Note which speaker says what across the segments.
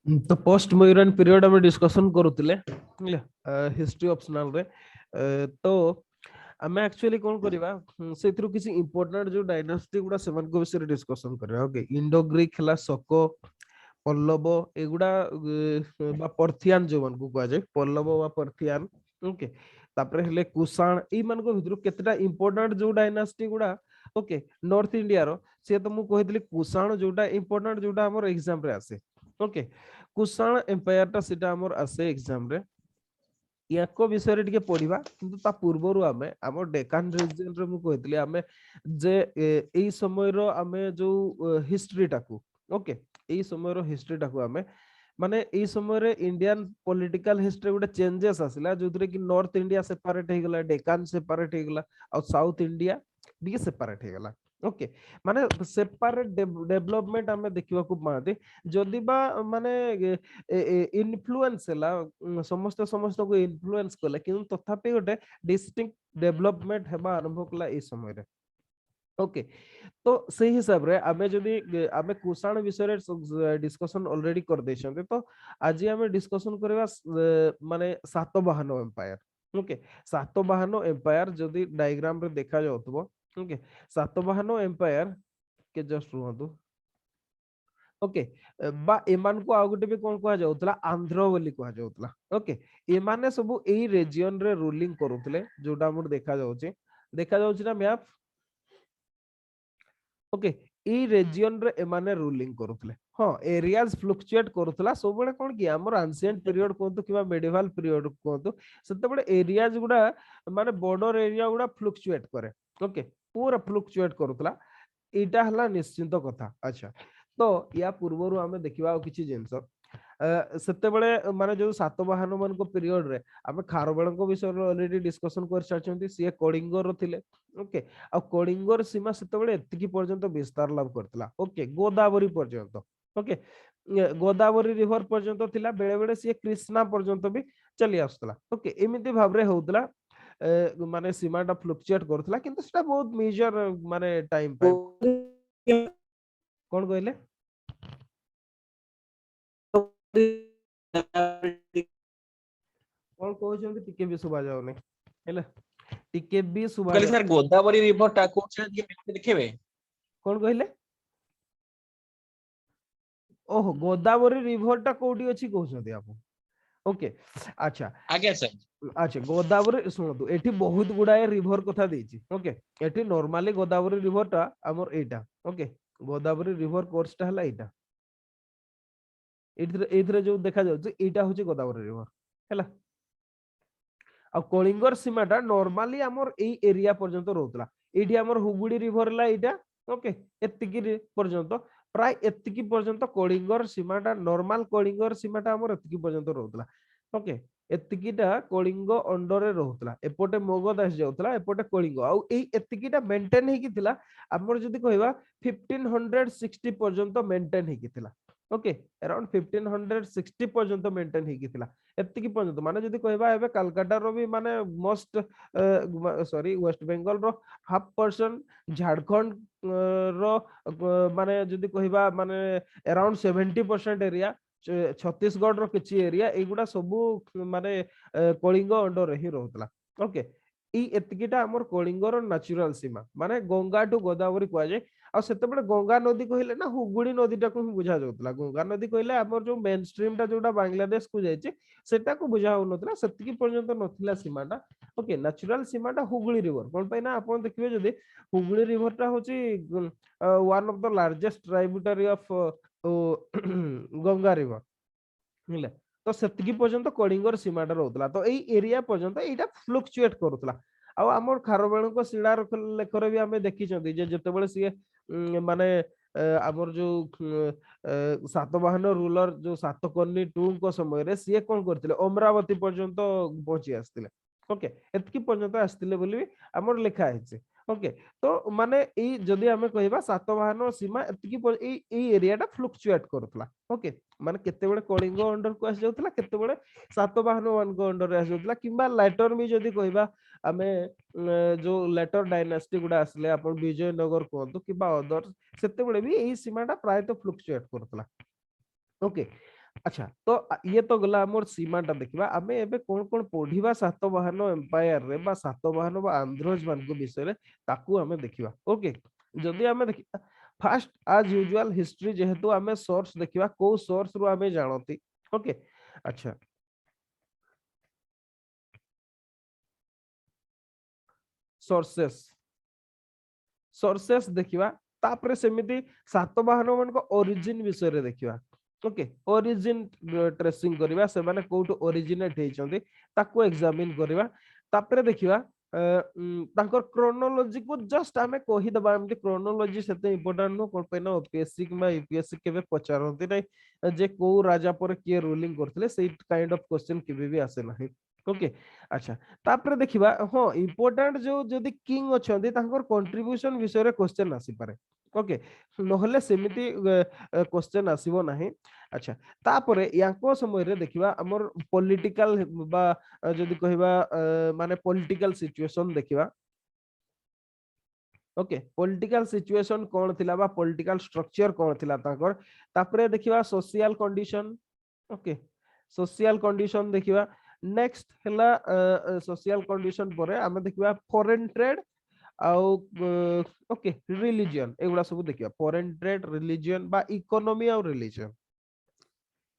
Speaker 1: तो post मयूरान period हम discussion करूतिले history optional रे तो ଆମେ ଆକ୍ଚୁଆଲି କଣ କରିବା ସେଥିରୁ କିଛି ଇମ୍ପୋର୍ଟାଣ୍ଟ ଯୋଉ ଡାଇନାଷ୍ଟି ଗୁଡା ସେମାନଙ୍କ ବିଷୟରେ ଡିସ୍କସନ କରିବା ଓକେ ଇଣ୍ଡୋ ଗ୍ରୀକ ହେଲା ଶକ ପଲ୍ଲବ ଏଗୁଡା ବା ପର୍ଥିଆନ ଯୋଉମାନଙ୍କୁ କୁହାଯାଏ ପଲ୍ଲବ ବା ପର୍ଥିଆନ ଓକେ ତାପରେ ହେଲେ କୁଷାଣ ଏଇମାନଙ୍କ ଭିତରୁ କେତେଟା ଇମ୍ପୋର୍ଟାଣ୍ଟ ଯୋଉ ଡାଇନାଷ୍ଟି ଗୁଡା ଓକେ ନର୍ଥ ଇଣ୍ଡିଆର ସେ ତ ମୁଁ କହିଥିଲି କୁଷାଣ ଯୋଉଟା ଇମ୍ପୋର୍ଟାଣ୍ଟ ଯୋଉଟା ଆମର ଏକ୍ସାମ ରେ ଆସେ ଓକେ କୁଷାଣ ଏମ୍ପାୟାର ଟା ସେଟା ଆମର ଆସେ ଏକ୍ସାମ ରେ ୟାଙ୍କ ବିଷୟରେ ଟିକେ ପଢିବା କିନ୍ତୁ ତା ପୂର୍ବରୁ ଆମେ ଆମ ଡେକାନ ରିଜିଅନରେ ମୁଁ କହିଥିଲି ଆମେ ଯେ ଏଇ ସମୟର ଆମେ ଯୋଉ ହିଷ୍ଟ୍ରିଟାକୁ ଓକେ ଏଇ ସମୟର ହିଷ୍ଟ୍ରିଟାକୁ ଆମେ ମାନେ ଏଇ ସମୟରେ ଇଣ୍ଡିଆନ ପଲିଟିକାଲ ହିଷ୍ଟ୍ରି ଗୋଟେ ଚେଞ୍ଜେସ୍ ଆସିଲା ଯୋଉଥିରେ କି ନର୍ଥ ଇଣ୍ଡିଆ ସେପାରେଟ ହେଇଗଲା ଡେକାନ ସେପାରେଟ ହେଇଗଲା ଆଉ ସାଉଥ ଇଣ୍ଡିଆ ଟିକେ ସେପାରେଟ ହେଇଗଲା ଓକେ ମାନେ ସେପାରେଟ ଡେଭଲପମେଣ୍ଟ ଆମେ ଦେଖିବାକୁ ପାଆନ୍ତି ଯଦି ବା ମାନେ ଇନଫ୍ଲୁଏନ୍ସ ହେଲା ସମସ୍ତେ ସମସ୍ତଙ୍କୁ ଇନଫ୍ଲୁଏନ୍ସ କଲେ କିନ୍ତୁ ତଥାପି ଗୋଟେ ଡିଷ୍ଟିଙ୍କ୍ଟ ଡେଭଲପମେଣ୍ଟ ହେବା ଆରମ୍ଭ କଲା ଏଇ ସମୟରେ ओके तो सेही हिसाब रे आमे जदी आमे कुषाण विषय डिस्कशन ऑलरेडी कर देछन्ते तो आज आमे डिस्कशन करबा माने Satavahana empire okay Satavahana empire जदी डायग्राम रे देखा जाउतबो ओके सातवाहन एम्पायर के जस्ट रुहतु ओके बा एमान को आउ गोटे भी कोन कहा जाउतला आंध्र बोली कहा जाउतला ओके एमाने सब एई रीजन रे रूलिंग करूतले जोटा हमर देखा जाउछि ना मैप ओके ई रीजन रे एमाने रूलिंग करूतले हां एरियाज फ्लक्चुएट करूतला सब बळे कोन कि हमर एंशिएंट पीरियड कोंतु किबा मेडिवल पीरियड कोंतु सेते बळे एरियाज गुडा माने बॉर्डर एरिया गुडा फ्लक्चुएट करे ओके पूरा फ्लक्चुएट करूतला एटा हला निश्चिंत कथा अच्छा तो या पूर्वरु हमें देखिबा किछि जिंस सेते बळे माने जो सातवाहन मान को पीरियड रे हमें खारबेळ को विषय ऑलरेडी डिस्कशन कर सारछंती सी कलिंगर थिले ओके आ कलिंगर सीमा सेते बळे एतिकी पर्यंत विस्तार लाभ करतला ओके गोदावरी पर्यंत ओके गोदावरी रिवर पर्यंत थिला बेले बेले सी कृष्णा पर्यंत भी चली आस्तला ओके एमिति भाबरे होतला माने सीमाटा फ्लक्चुएट करतला किंतु सेटा बहुत मेजर माने टाइम पे कोन कहले कोन कहउछन्ती टिके भी सुबा जाउनी हैला टिके भी सुबा
Speaker 2: कहली सर गोदावरी रिवर टा को देखेबे
Speaker 1: कोन कहले ओहो गोदावरी रिवर टा कोठी अछि कहउछन्ती आप ओके अच्छा
Speaker 2: आगे सर
Speaker 1: अच्छा गोदावरी सुनतु एठी बहुत गुडाए रिवर कथा देछि ओके एठी नॉर्मली गोदावरी रिवर टा हमर एटा ओके गोदावरी रिवर कोर्स टा हला एटा एथरे जो देखा जाउछि एटा होछि गोदावरी रिवर हैला आ कलिंगर सीमाटा नॉर्मली हमर एई एरिया पर्यंत रहउतला एठी हमर हुगुडी रिवर ला एटा ओके एतिकी पर्यंत प्राय एतिकी पर्यंत कलिंगर सीमाटा नॉर्मल कलिंगर सीमाटा हमर एतिकी पर्यंत रहउतला ओके एतिकीटा कलिंग अंडर रे रहउतला एपोटे मगध आस जाउतला एपोटे कलिंग आ एई एतिकीटा मेंटेन हेकी थिला हमर जदी कहबा 1560 पर्यंत मेंटेन हेकी थिला ओके अराउंड 1560 पर्यंत मेंटेन हेकी थिला एतिकी पर्यंत माने जदी कहबा एबे कलकत्ता रो भी माने मोस्ट सॉरी वेस्ट बंगाल रो हाफ पर्सन झारखंड रो माने जदी कहबा माने अराउंड 70% एरिया छत्तीसगढ़ रो किछि एरिया एगुडा सबु माने कलिंग अंडर ही रहतला ओके ई एतिकीटा हमर कलिंगर नेचुरल सीमा माने गंगा टू गोदावरी कह जाय आ सेते बळे गंगा नदी कहिले ना हुगुडी नदीटा को बुझा जाउतला गंगा नदी कहिले हमर जो मेन स्ट्रीम टा जोटा बांग्लादेश को जायछि सेटा को बुझा होनतला सेतिकी पर्यंत नथिला सीमाटा ओके नेचुरल सीमाटा हुगुडी रिवर कोन पय ना आपण देखिबे जदी हुगुडी रिवर टा होछि one of the largest tributary of Ganga river हेले तो सेतिकी पर्यंत कलिंगर सीमाटा रहउतला तो एई एरिया पर्यंत एटा फ्लक्चुएट करूतला आ हमर खारबेळ को सिडा लेखरे भी हमें देखि छथि जे जते बळे सी माने हमर जो सातवाहन रूलर जो सातकर्णी टू को समय रे सी कोन करथिले अमरावती पर्यंत पहुंची आस्तिले ओके एतकी पर्यंत आस्तिले बोली हमर लेखा हैछि ओके तो माने ई जदी हमें कहबा सातवाहन सीमा एतकी ई एरिया टा फ्लक्चुएट करथला ओके माने केते बळे कलिंग अंडर को आस जाउतला केते बळे सातवाहन वन को अंडर आस जाउतला किबा लेटर भी जदी कहबा हमें जो लेटर डायनास्टी गुडा आसले अपन विजयनगर कहतु किबा अदर सेते बळे भी एई सीमाटा प्राय तो फ्लक्चुएट करथला ओके अच्छा तो ये तो गला हमर सीमाटा देखिबा आमे एबे कोन कोन पढिबा सातवाहन एम्पायर रे बा सातवाहन बा आंध्रज मानको विषय रे ताकू आमे देखिबा ओके जदि आमे देखिबा फास्ट आज यूजुअल हिस्ट्री जेहेतु आमे सोर्स देखिबा को सोर्स रु आमे जानती ओके अच्छा सोर्सेस सोर्सेस देखिबा तापरे सेमिति सातवाहन मानको ओरिजिन विषय रे देखिबा ओके ओरिजिन ट्रेसिंग करिबा से माने कोउट ओरिजिनेट हेचंती ताको एग्जामिन करिबा तापरे देखिबा तांकर क्रोनोलॉजी को जस्ट आमे कहि दबा एमति क्रोनोलॉजी सेते इंपोर्टेंट नो कोन पेना ओपीएससी किबा यूपीएससी केबे पचारंती नै जे को राजा पर के रूलिंग करथिले सेई काइंड ऑफ क्वेश्चन केबे भी आसे नाही ओके अच्छा तापरे देखिबा हो इंपोर्टेंट जो जदी किंग अछंती तांकर कंट्रीब्यूशन विषय रे क्वेश्चन आसी पारे ओके नहले सेमिति क्वेश्चन आसीबो नाही अच्छा तापरे याको समय रे देखिबा हमर पॉलिटिकल बा जदी कहिबा माने पॉलिटिकल सिचुएशन देखिबा ओके पॉलिटिकल सिचुएशन कोन थिला बा पॉलिटिकल स्ट्रक्चर कोन थिला तांकर तापरे देखिबा social condition okay social condition देखिबा नेक्स्ट हला सोशल कंडीशन परे आमे देखिबा फॉरेन ट्रेड आउ ओके रिलीजन एगुडा सब देखिबा फॉरेन ट्रेड रिलीजन बा इकोनॉमी और रिलीजन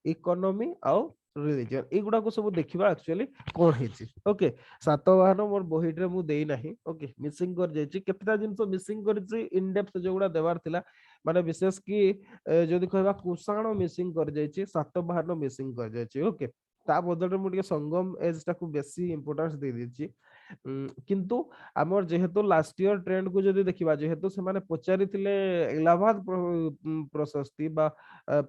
Speaker 1: इकोनॉमी आउ रिलीजन एगुडा को सब देखिबा एक्चुअली कोन हेची ओके सातवाहन मोर बहिट रे मु देई नाही ओके मिसिंग कर जायची केतटा जिंस मिसिंग करची इन डेप्थ जोगुडा देवार थिला माने विशेष की जदी कहबा कुसाण मिसिंग कर जायची सातवाहन मिसिंग कर जायची ओके ता बदल रे मु ଟିକେ संगम एज टा को बेसी इंपोर्टेंस दे देची किंतु आमर जेहेतु लास्ट ईयर ट्रेंड को जदी देखिबा जेहेतु से माने पचारिथिले इलाहाबाद प्रशस्ति बा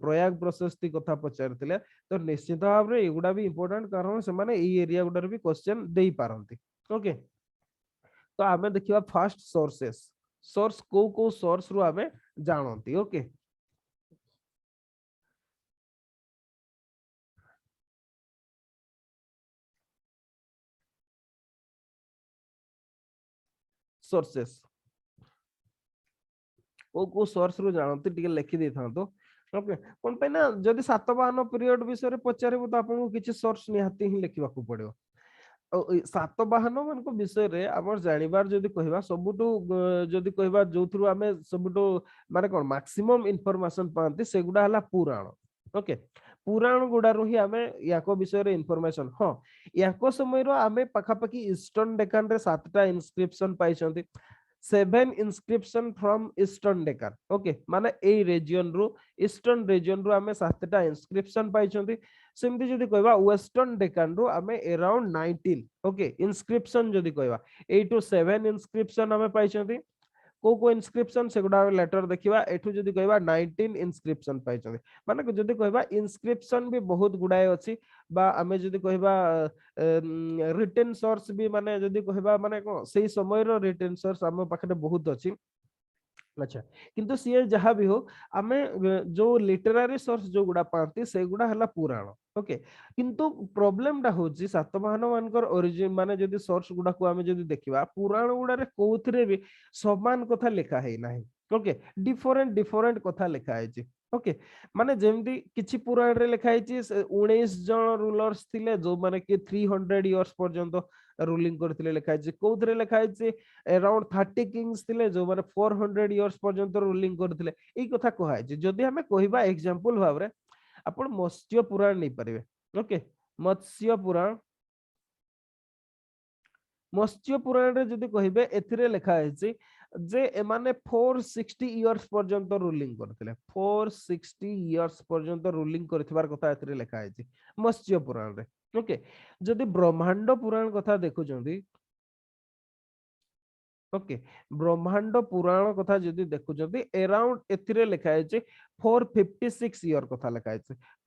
Speaker 1: प्रयाग प्रशस्ति कथा पचारिथिले तो निश्चित भाव रे एगुडा भी इंपोर्टेंट कारण से माने ई एरिया गुडा रे भी क्वेश्चन देई पारंती ओके तो आमे देखिबा फर्स्ट सोर्सेस सोर्स को सोर्स रु आमे जानंती ओके सोर्सेस को सोर्स रु जानंती टिके लिखि दे थांतो ओके कोन पे ना जदी सातवाहन पीरियड विषय रे पचारिबो तो आपन किछि सोर्स निहाती ही लिखिबा को पड़ियो सातवाहन मान को विषय रे हमर जानिबार जदी कहबा सबुटु जदी कहबा जोथुरु आमे सबुटु माने कोन मैक्सिमम इंफॉर्मेशन पांती सेगुडा हला पुराण ओके पुराण गुडा रो ही आमे याको विषय रे इंफॉर्मेशन हां याको समय रो आमे पाखा पाखी ईस्टर्न डेकान रे 7टा इंस्क्रिप्शन पाइछंती 7 inscription from eastern Deccan okay माने ए रीजन रो ईस्टर्न रीजन रो आमे 7टा इंस्क्रिप्शन पाइछंती सेमती जदी कहबा वेस्टर्न डेकान रो आमे अराउंड 19 ओके इंस्क्रिप्शन जदी कहबा 8 टू 7 इंस्क्रिप्शन आमे पाइछंती को इंस्क्रिप्शन सेगुडा लेटर देखिबा एठु जदी कहबा 19 इंस्क्रिप्शन पाइछंती माने जदी कहबा इंस्क्रिप्शन भी बहुत गुडाय अछि बा आमे जदी कहबा रिटन सोर्स भी माने जदी कहबा माने को सेही समय रो रिटन सोर्स हम पाखरे बहुत अछि अच्छा किंतु सीए जहां भी हो आमे जो लिटरेरी सोर्स जो गुडा पांती से गुडा हला पुराण ओके किंतु प्रॉब्लम टा होची सातवाहन मानकर ओरिजिन माने जदी सोर्स गुडा को आमे जदी देखिबा पुराण गुडा रे कोउथरे भी समान कथा लिखा है नाही ओके डिफरेंट डिफरेंट कथा लिखा है ओके माने जेमदी किछि पुराण रे लिखा है 19 जन रूलर्स थिले जो माने कि 300 इयर्स पर्यंत रूलिंग करथिले लिखा है कोउथरे लिखा है अराउंड 30 किंग्स थिले जो माने 400 इयर्स पर्यंत रूलिंग करथिले एई कथा कहा है जदी हमें कहिबा एग्जांपल भाव रे आपण मत्स्य पुराण नहीं पारिबे ओके मत्स्य पुराण मत्स्य पुराण रे जदी कहिबे एथिरे लिखा है जे एमाने 460 इयर्स पर्यंत रूलिंग करथिले 460 इयर्स पर्यंत रूलिंग करथिबार कथा एथिरे लिखा है मत्स्य पुराण रे ओके जदी ब्रह्मांड पुराण कथा देखुचंदी ओके ब्रह्मांड पुराण कथा जदी देखुचंदी अराउंड एथिरे लिखा है 456 ईयर कथा लिखा है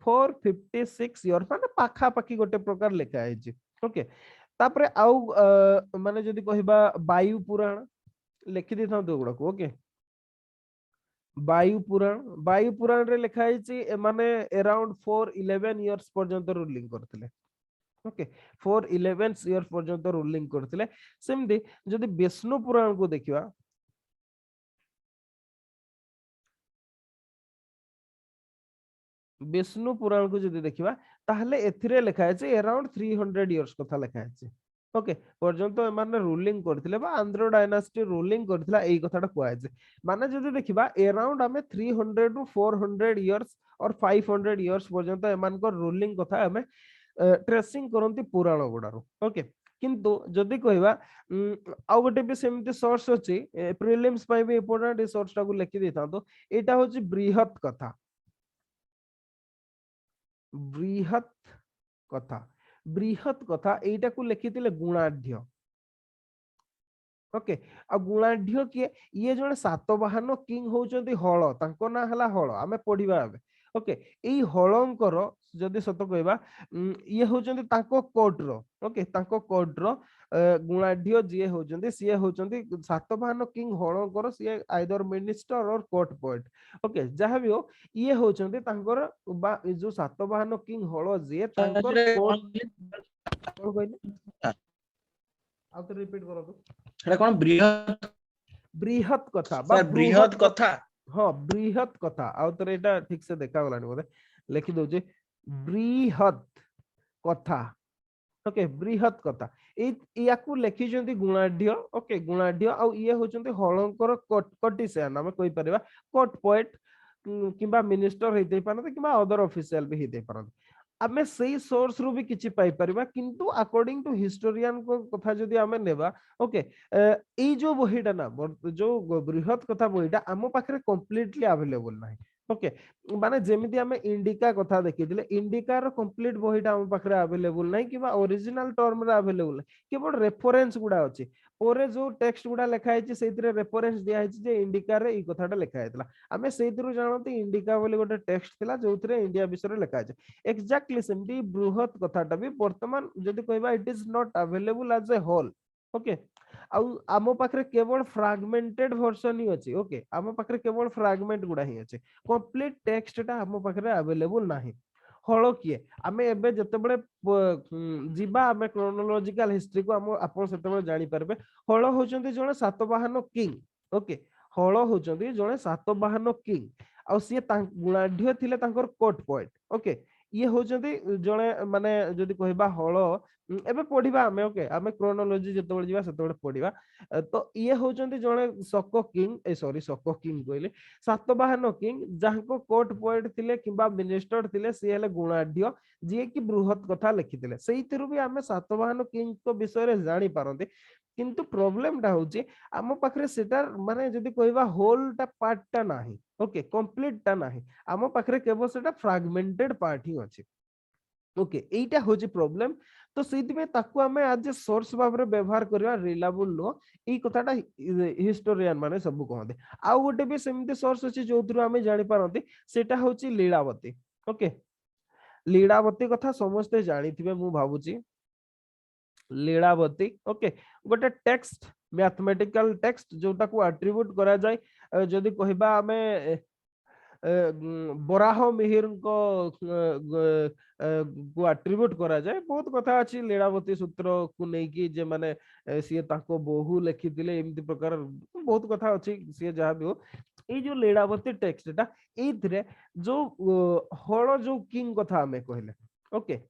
Speaker 1: 456 ईयर माने पाखा पाखी गोटे प्रकार लिखा है ओके तापरे आउ माने जदी कहिबा वायु पुराण लिखि दी थां दोगुडा को ओके वायु पुराण रे लिखा है माने अराउंड 411 इयर्स पर्यंत रूलिंग करथिले ओके 411 इयर्स पर्यंत रूलिंग करथिले सेमदी जदी विष्णु पुराण को देखिबा विष्णु पुराण को जदि देखिबा ताहले एथिरे लेखा है अराउंड 300 इयर्स कथा लेखा है ओके पर्यंत माने रूलिंग करथिले बा आंध्र डायनास्टी रूलिंग करथिला एई कथाटा कुआ है माने जदि देखिबा अराउंड हमें 300 टू 400 इयर्स और 500 इयर्स पर्यंत एमान को रूलिंग कथा हमें ट्रेसिंग करंती पुराण गुडारो ओके किंतु जदि कहबा आ गोटे भी सेमती सोर्स अछि प्रीलिम्स पय भी इंपोर्टेंट ए सोर्स टा को लिखि देता तो एटा होची बृहत कथा बृहत कथा बृहत कथा एटा को लिखिथिले गुणाढ्य ओके आ गुणाढ्य किए ये जने सातवाहन किंग होचंती हळ तांको ना हला हळ आमे पढिबा आबे ओके एई हळंकर जदि सत कहबा ये होचंती तांको कोर्ट रो ओके तांको कोर्ट रो गुणाढ्य जे होचंती सिए होचंती सातवाहन किंग हळंकर सिए आइदर मिनिस्टर और कोर्ट पॉइंट ओके जहां भी हो ये होचंती तांकर बा जो सातवाहन किंग हळ जे तांकर कोर्ट कोन कहले आ तो रिपीट करो तो
Speaker 2: ସେଟା କଣ ବୃହତ
Speaker 1: बृहत कथा बा
Speaker 2: सर बृहत कथा
Speaker 1: हाँ बृहत कथा आउ तरे एटा ठीक से देखा गलानी बोले लिखि दउजे बृहत कथा ओके बृहत कथा याकू लिखिଛନ୍ତି गुणाढ्य ओके गुणाढ्य आउ ये होଛନ୍ତି हळंकर कटिसियान आमे कहि परिबा कोर्ट पोएट किबा मिनिस्टर हेते पारते किबा अदर ऑफिशियल भी हेते पारते आमे सेही सोर्स रु भी किछि पाई परिबा किंतु अकॉर्डिंग टू हिस्टोरियन को कथा जदि आमे नेबा ओके एई जो बहिटा ना जो बृहत कथा बहिटा आम पाखरे कंप्लीटली अवेलेबल नाही ओके माने जेमिति आमे इंडिका कथा देखिथिले इंडिका रो कंप्लीट बहिटा हम पाखरे अवेलेबल नाही किबा ओरिजिनल टर्म रे अवेलेबल केवल रेफरेंस गुडा अछि पोरे जो टेक्स्ट गुडा लिखा है सेइतरे रेफरेंस दिया है जे इंडिका रे ई कथाटा लिखा हैतला आमे सेइतरु जानते इंडिका बोली गोटे टेक्स्ट थिला जोथरे इंडिया विषय लिखा है एक्जेक्टली सेमती बृहत कथाटा भी वर्तमान जदि कहबा it is not available as a whole okay आम पाखरे केवल फ्रैगमेंटेड वर्जन ही अछि ओके आम पाखरे केवल फ्रैगमेंट गुडा ही अछि कंप्लीट टेक्स्ट टा आम पाखरे अवेलेबल नाही हळ किए आमे एबे जतेबेले जिबा आमे क्रोनोलॉजिकल हिस्ट्री को हम आपण सेतेबेले जानि परबे हळ होचंती जणे सातवाहन किंग ओके हळ होचंती जणे सातवाहन किंग आ सिए गुणाढ्य थिले तांकर कोर्ट पॉइंट ओके ये होचंती जणे माने जदि कहबा हळ एबे पढिबा आमे ओके आमे क्रोनोलॉजी जतेबेले जिबा सेतेबेले पढिबा तो ये होचंती जणे शक किंग ए सॉरी शक किंग कहले सातवाहन किंग जाहाको कोर्ट पॉइंट थिले किबा मिनिस्टर थिले सी हेले गुणाढ्य जे कि बृहत कथा लिखिथिले सेइतिरु भी आमे सातवाहन किंग को विषय रे जानि पारंते किंतु प्रॉब्लम टा होची आम पाखरे सेटा माने जदि कहबा होल टा पार्ट टा नाही ओके कंप्लीट टा नाही आम पाखरे केवल सेटा फ्रैगमेंटेड पार्ट ही अछि ओके एटा होची प्रॉब्लम तो सेति में ताकू हमें आज सोर्स भाबरे व्यवहार करबा रिलायबल नो ई कथाटा हिस्टोरियन माने सब कहते आ गोटे भी सेमती सोर्स अछि जोथरु हमें जानि पारंती सेटा होची लीलावती ओके लीलावती कथा समस्त जानिथिबे मु भाबुची लीलावती ओके गोटे टेक्स्ट मैथमेटिकल टेक्स्ट जोटा को एट्रिब्यूट करा जाय जदि कहबा हमें बराह मिहिर को एट्रिब्यूट करा जाए बहुत कथा अछि लीलावती सूत्र को नै कि जे माने सिए ताको बहु लिखिथिले एमति प्रकार बहुत कथा अछि सिए जहा भी हो ए जो लीलावती टेक्स्ट टा एथरे जो हळ जो किंग कथा हमें कहले ओके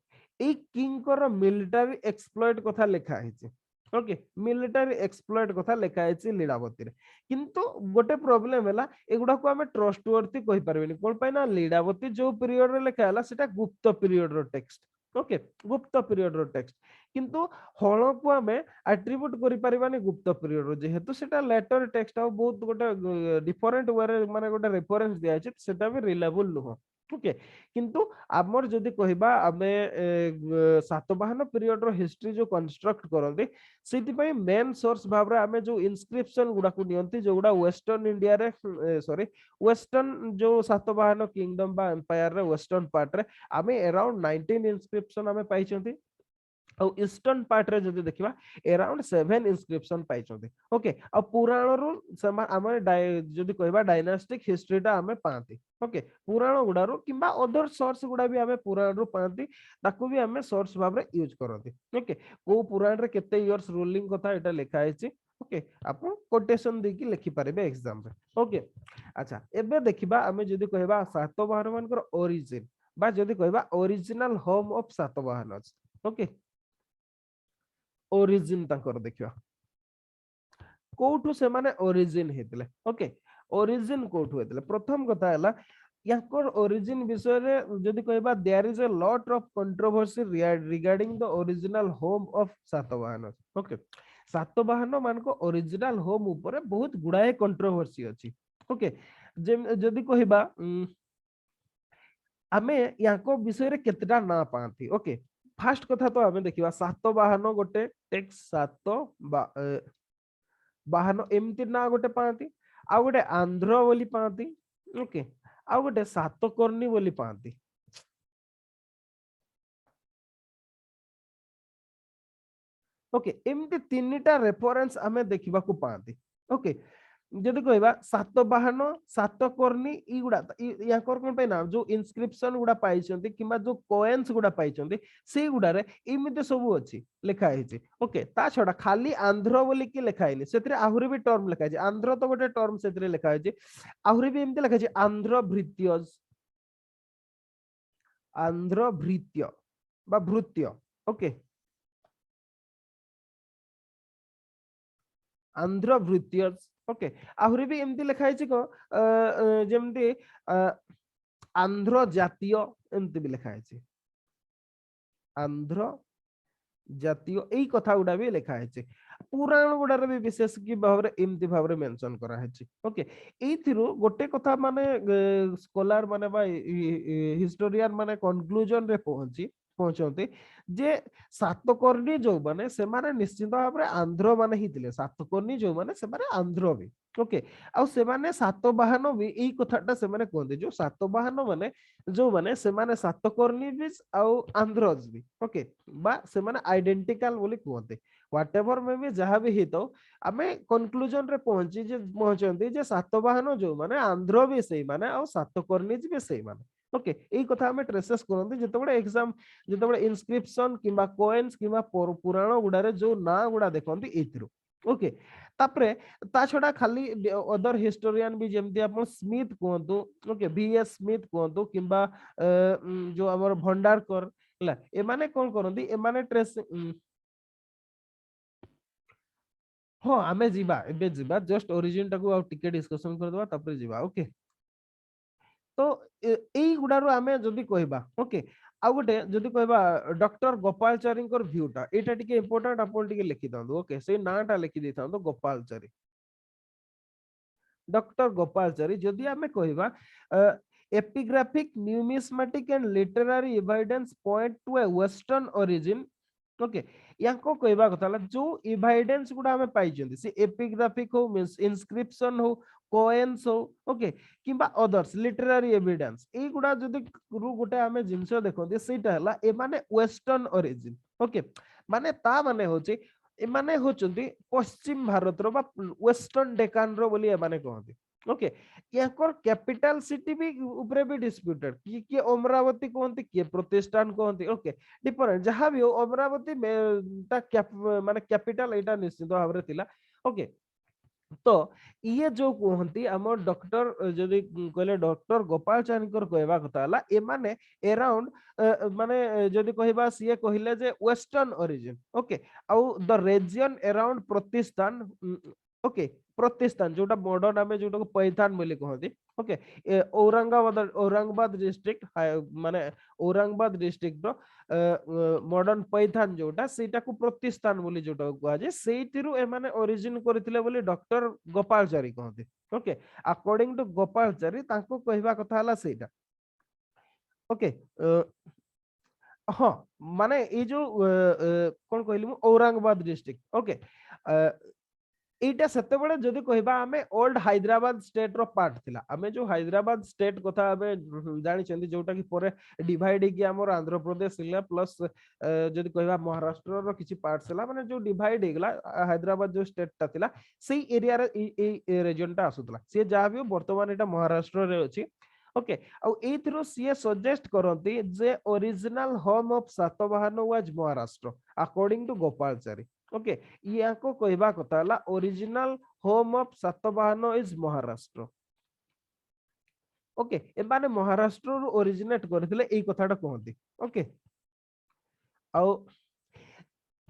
Speaker 1: ए किंग कर मिलिटरी एक्सप्लॉइट कथा लिखा है ओके मिलिटरी एक्सप्लॉइट कथा लिखा है लीलावती रे किंतु गोटे प्रॉब्लम हैला एगुडा को हमें ट्रस्टवर्थी कहि परबेनी कोन पय ना लीलावती जो पीरियड रे लिखा हैला सेटा गुप्त पीरियड रो टेक्स्ट ओके गुप्त पीरियड रो टेक्स्ट किंतु हळ को हमें एट्रिब्यूट करि परबानी गुप्त पीरियड रो जेहेतु सेटा लेटर टेक्स्ट आ बहुत गोटे डिफरेंट वे रे माने गोटे रेफरेंस दिया छै सेटा भी रिलायबल नुह ओके किंतु आमर जदि कहबा आमे सातवाहन पीरियड रो हिस्ट्री जो कंस्ट्रक्ट करते सेति पय मेन सोर्स भाबरे आमे जो इनस्क्रिप्शन गुडा को नियंती जो गुडा वेस्टर्न इंडिया रे सॉरी वेस्टर्न जो सातवाहन किंगडम बा एम्पायर रे वेस्टर्न पार्ट रे आमे अराउंड 19 इनस्क्रिप्शन आमे पाइछंती और ईस्टर्न पार्ट रे जदि देखिबा अराउंड 7 इनस्क्रिप्शन पाइछंती ओके आ पुराण रो आमे जदि कहबा डायनास्टिक हिस्ट्री टा आमे पांती ओके पुराण गुडारो किंबा अदर सोर्स गुडा भी आमे पुराण रो पांती ताकू भी आमे सोर्स भाबरे यूज करंती ओके को पुराण रे केते इयर्स रूलिंग कथा एटा लिखा हैछि ओके आपण कोटेशन देकी लिखि पारेबे एग्जाम रे ओके अच्छा एबे देखिबा आमे जदि कहबा सातवाहन मानकर ओरिजिन बा जदि कहबा original home of Satavahana. Okay origin तांकर देखिबा कोठु से माने ओरिजिन हेतले। ओके ओरिजिन कोठु हेतले प्रथम कथा हला याकर ओरिजिन विषय रे जदि कहबा there is a lot of controversy regarding the original home of Satavahana. Okay Satavahana मान को ओरिजिनल होम ऊपर बहुत गुड़ाए कंट्रोवर्सी अछि। ओके जदि कहबा आमे याको विषय रे केतटा ना पाथी। ओके फास्ट कथा तो आमे देखिबा सातवाहन गोटे टेक्स बाहन एमती ना गोटे पाती आ गोटे आंध्र बोली पाती। ओके आ गोटे सातकर्णी बोली पाती। ओके एमती तीनटा रेफरेंस आमे देखिबा को पाती। ओके जदि कहबा सातवाहन सातकर्णी ई गुडा याकर कोन पे ना जो इनस्क्रिप्शन गुडा पाइछंती किबा जो कॉइन्स गुडा पाइछंती से गुडा रे एमिते सब अछि लेखा हेछि। ओके ता छडा खाली आंध्र बोली कि लेखा हैनी सेतरे आहुरी भी टर्म लेखा हैछि। आंध्र तो गोटे टर्म सेतरे लेखा हैछि आहुरी भी एमिते लेखा हैछि आंध्र भृत्यज आंध्र भृत्य बा भृत्य। ओके आंध्र भृत्यज। ओके आहुरी भी एमती लिखा है को जेमती आंध्र जातीय एमती भी लिखा है आंध्र जातीय एई कथा गुडा भी लिखा है पुराण गुडार भी विशेष की भाव एमती भाव मेंशन करा है। ओके एथिरो गोटे कथा माने स्कॉलर माने बा हिस्टोरियन माने कंक्लूजन रे पहुंचते जे सातकर्णी जो माने से माने निश्चित भाव में आंध्र माने ही थिले सातकर्णी जो माने से माने आंध्र भी। ओके आउ से माने सातवाहन भी एई कथाटा से माने कहते जो सातवाहन माने जो माने से माने सातकर्णी भी आउ आंध्रज भी। ओके बा से माने आइडेंटिकल बोली कहते व्हाटएवर में भी जहां भी ही तो आमे कंक्लूजन रे पहुंचती जे सातवाहन जो माने आंध्र भी सही माने आउ सातकर्णी भी सही माने। ओके एई कथा हमें ट्रेसेस करते जिते एग्जाम जिते इनस्क्रिप्शन किंबा कॉइन्स किंबा पुराण गुडारे जो ना गुडा देखते एथिरो। ओके तापरे ता छडा खाली अदर हिस्टोरियन भी जेमती अपन स्मिथ कहतु। ओके बीएस स्मिथ कहतु किंबा जो हमर भंडारकर हला ए माने कोन करंती ए माने ट्रेस हाँ आमे जीवा एबे जीवा जस्ट ओरिजिन टाको आ टिके डिस्कशन कर दवा तापरे जीवा। ओके तो एई गुडारो आमे जदी कहबा। ओके आ गोटे जदी कहबा डॉक्टर गोपालचारी भ्यूटा एटा टिके इंपोर्टेंट अपन टिके लिखि दंदो। ओके से नाटा लिखि देथांदो गोपालचारी डॉक्टर गोपालचारी जदी आमे कहबा epigraphic numismatic and literary evidence point two A western origin. Okay याको कहबा कथा जो एविडेंस गुडा हमें पाई जंदी से एपिग्राफिक हो मींस इनस्क्रिप्शन हो कॉइन्स हो। ओके किंबा अदर्स लिटरेरी एविडेंस ए गुडा जदी रु गोटे हमें जिंस देखोंदी सेटा हला ए माने वेस्टर्न ओरिजिन। ओके माने ता माने होची ए माने होचंदी पश्चिम भारत रो बा वेस्टर्न डेकान रो बोली ए माने कहंदी। ओके याकर कैपिटल सिटी भी ऊपरे भी डिस्प्यूटेड कि अमरावती कहंती कि प्रतिष्ठान कहंती। ओके डिफरेंट जहां भी हो अमरावती माने कैपिटल एटा निश्चित भाव रे थिला। ओके तो ये जो कहती आम डॉक्टर जदि कहले डॉक्टर गोपालचारी कहवा कथा हला ए माने अराउंड माने जदि कहबा सीए कहले जे वेस्टर्न ओरिजिन। ओके आउ द रीजन अराउंड प्रतिष्ठान। ओके प्रतिष्ठान जोटा मॉडर्न आमे जोटा को पैठान बोली कहते। ओके औरंगाबाद डिस्ट्रिक्ट माने औरंगाबाद डिस्ट्रिक्ट रो मॉडर्न पैठान जोटा सेटा को प्रतिष्ठान बोली जोटा कहा जाय सेटिरु ए माने ओरिजिन करथिले बोली डॉक्टर गोपालचारी कहते। ओके अकॉर्डिंग टू गोपालचारी तांको कहबा कथा हला सेटा। ओके हाँ माने ए जो कोन कहली मु औरंगाबाद डिस्ट्रिक्ट। ओके एटा सेते बळे जदि कहबा हमें ओल्ड हैदराबाद स्टेट रो पार्ट थिला हमें जो हैदराबाद स्टेट कथा हमें जानि चंदी जोटा की परे डिवाइड की हमर आंध्र प्रदेश हिला प्लस जदि कहबा महाराष्ट्र रो किछि पार्ट थिला माने जो डिवाइड हेगला हैदराबाद जो स्टेट ता थिला सेई एरिया रे ए रीजन ता आसुतला से जा भी वर्तमान एटा महाराष्ट्र रे अछि। ओके और एथरो सीए सजेस्ट करंती जे original home of Satavahana was Maharashtra according to Gopalachari. Okay याको कहबा कथा हला original home of Satavahana is Maharashtra. Okay ए माने महाराष्ट्र रु ओरिजिनेट करथिले एई कथाटा कहंती ओके आउ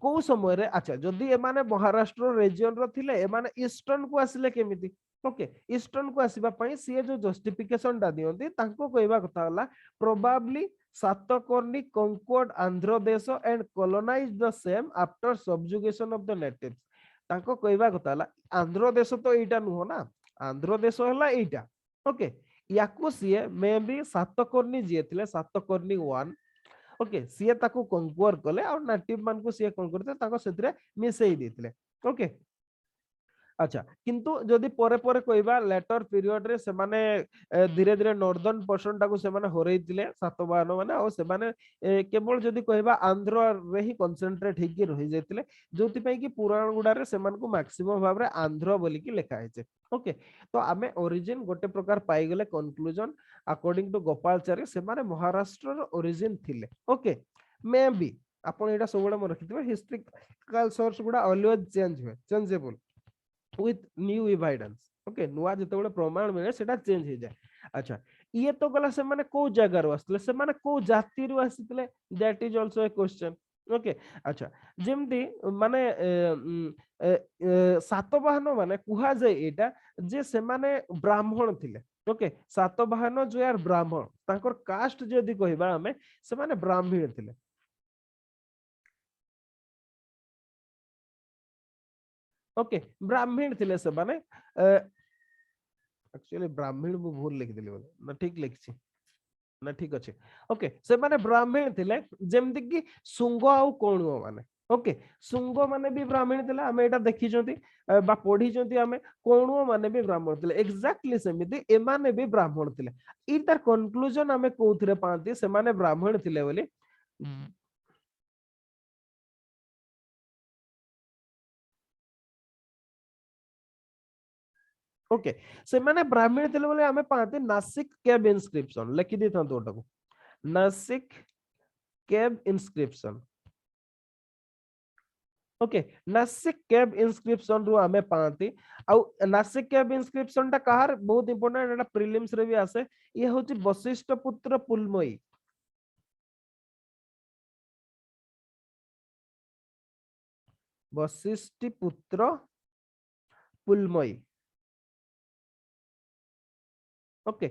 Speaker 1: को समय रे अच्छा जदि ए माने महाराष्ट्र रीजन रो थिले ए माने ईस्टर्न को आसिले केमिति ओके ईस्टर्न को आसीबा पई सी जो जस्टिफिकेशन दा दियंती तांको कहबा कथा होला probably Satakarni conquered Andhra Desh and colonized the same after subjugation of the natives तांको कहबा कथा होला आंध्र देश तो एटा नुहो ना आंध्र देश होला एटा ओके याकू सीए मे बी सातकर्णी जे थिले सातकर्णी 1 ओके सीए ताको कंक्वर कले और नेटिव मान को सीए कोन करते ताको सेतरे मिसेई देथिले ओके अच्छा किंतु जदि परे परे कहबा लेटर पीरियड रे से माने धीरे धीरे नॉर्दर्न पोर्शन टाको से माने हरैतिले सातवाहन माने और से माने केवल जदि कहबा आंध्र रे ही कंसंट्रेट हेकी रहि जेतिले जोति पई कि पुराण गुडा रे से मान को मैक्सिमम भाव रे आंध्र बोली कि लिखा है ओके तो आमे ओरिजिन गोटे प्रकार पाई गेले कंक्लूजन अकॉर्डिंग टू गोपालचारी से माने महाराष्ट्र रो ओरिजिन थिले ओके मे बी आपण एटा सबले म रखितबे हिस्ट्रिकल सोर्स गुडा ऑलवेज चेंज हुए changeable with new evidence okay नुआ जेतेबेले प्रमाण मिले सेटा चेंज हो जाए अच्छा ये तो गला से माने को जगह रो आस्तले से माने को जाति रो आस्तले that is also a question okay अच्छा जेमती माने सातवाहन माने कुहा जाए एटा जे से माने ब्राह्मण थिले ओके सातवाहन जो यार ब्राह्मण तांकर कास्ट जदी कहबा हमें से माने ब्राह्मण थिले ओके ब्राह्मण थिले से माने एक्चुअली ब्राह्मण मु भूल लिख देली बोले ना ठीक लिखछि ना ठीक अछि ओके से माने ब्राह्मण थिले जेमति कि सुंग आउ कोणुओ माने ओके सुंग माने भी ब्राह्मण थिले हमें एटा देखि जंती बा पढी जंती हमें कोणुओ माने भी ब्राह्मण थिले एग्जैक्टली सेमिति ए माने भी ब्राह्मण थिले इतर कंक्लूजन हमें कोथरे पांती से माने ब्राह्मण थिले बोली ओके से माने ब्राह्मण थिले बोले हमें पाते नासिक केव इंस्क्रिप्शन लिखि देथन तोटा को नासिक केव इंस्क्रिप्शन ओके नासिक केव इंस्क्रिप्शन रु हमें पाते आ नासिक केव इंस्क्रिप्शन ता कहार बहुत इंपोर्टेंट एटा प्रीलिम्स रे भी आसे ये होची वशिष्ठ पुत्र पुलमयी वशिष्ठ पुत्र पुलमयी ओके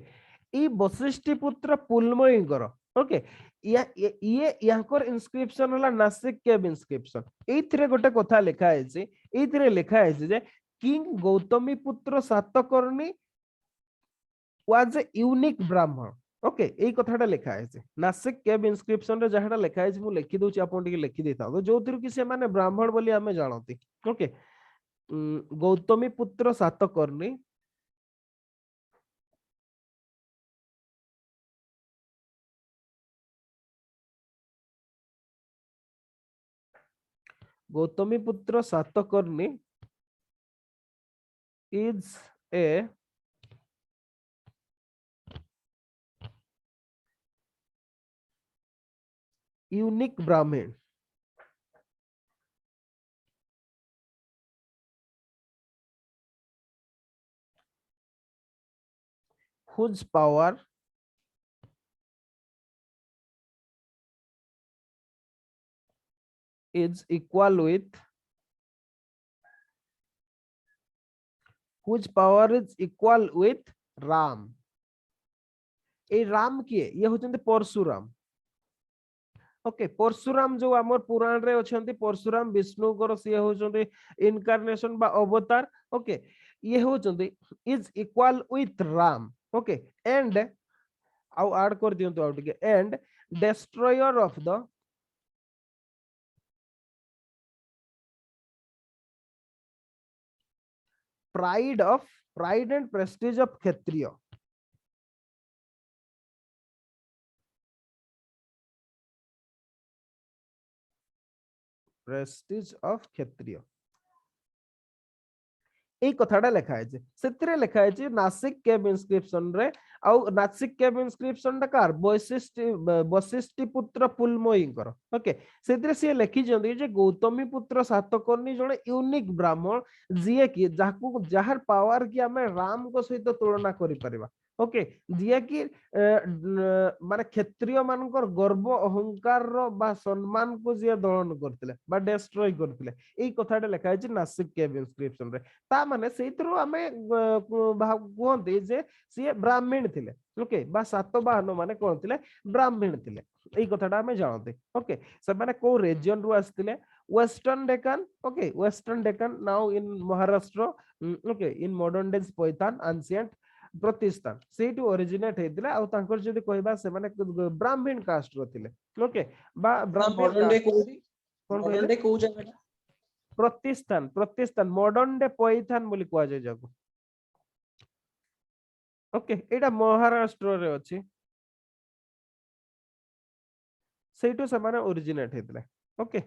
Speaker 1: ई वशिष्ठ पुत्र पुलमयी कर ओके ये यांकर इंस्क्रिप्शन होला नासिक केव इंस्क्रिप्शन एथिरे गोटे कथा लिखा है जे एथिरे लिखा है जे किंग गौतमी पुत्र सातकर्णी वाज ए यूनिक ब्राह्मण ओके एई कथाटा लिखा है जे नासिक केव इंस्क्रिप्शन रे जहाटा लिखा है मु लिखि दोची आपन टिके लिखि देता जो थिरु कि से माने ब्राह्मण बोली हमें जानती ओके गौतमी पुत्र सातकर्णी गौतमी पुत्र Satakarni is a unique Brahmin whose power is equal with Ram ए राम किए ये होचंती परशुराम ओके परशुराम जो आमर पुराण रे अछंती परशुराम विष्णु कर से होचंती इनकार्नेशन बा अवतार ओके ये होचंती is equal with Ram okay and आउ ऐड कर दियंतु आउ टिके and destroyer of the pride and prestige of kshatriya prestige of kshatriya এই কথাটা লেখা আছে সেতিরে লেখা আছে নাসিক কেভ ইনস্ক্রিপশন রে আউ নাসিক কেভ ইনস্ক্রিপশন টা কার বৈশিষ্ট্য পুত্র পুলময়ীଙ୍କର ओके সেতিরে সে লেখি জନ୍ତି যে গৌতমী পুত্র সাতকর্ণী জଣେ यूनिक ब्राह्मण जिए कि जाहर पावर कि हमें राम को सहित तुलना करि परिबा ओके जिया कि माने क्षत्रिय मानकर गर्व अहंकार रो बा सम्मान को जिया दलन करथिले बा डिस्ट्रॉय करथिले एई कथाटा लिखा है नासिक केव इंस्क्रिप्शन रे ता माने सेइतरो हमें कहंती जे सी ब्राह्मण थिले ओके बा सातवाहन माने कोन थिले ब्राह्मण थिले एई कथाटा हमें जानते ओके से माने को रीजन रु आस्थिले western Deccan okay western Deccan now in Maharashtra okay in modern days Paithan ancient Pratishthan सेटू ओरिजिनेट हेतिला आ तांकर जदी कहबा से माने ब्राह्मण कास्ट रो थिले ओके बा ब्राह्मण
Speaker 2: मॉडर्न डे कोडी
Speaker 1: कोन
Speaker 2: मॉडर्न
Speaker 1: कहले
Speaker 2: डे को जगह
Speaker 1: प्रतिष्ठान प्रतिष्ठान मॉडर्न डे पैठान बोली कुआ जाय जाको ओके एटा महाराष्ट्र रे अछि सेटू से माने ओरिजिनेट हेतिला ओके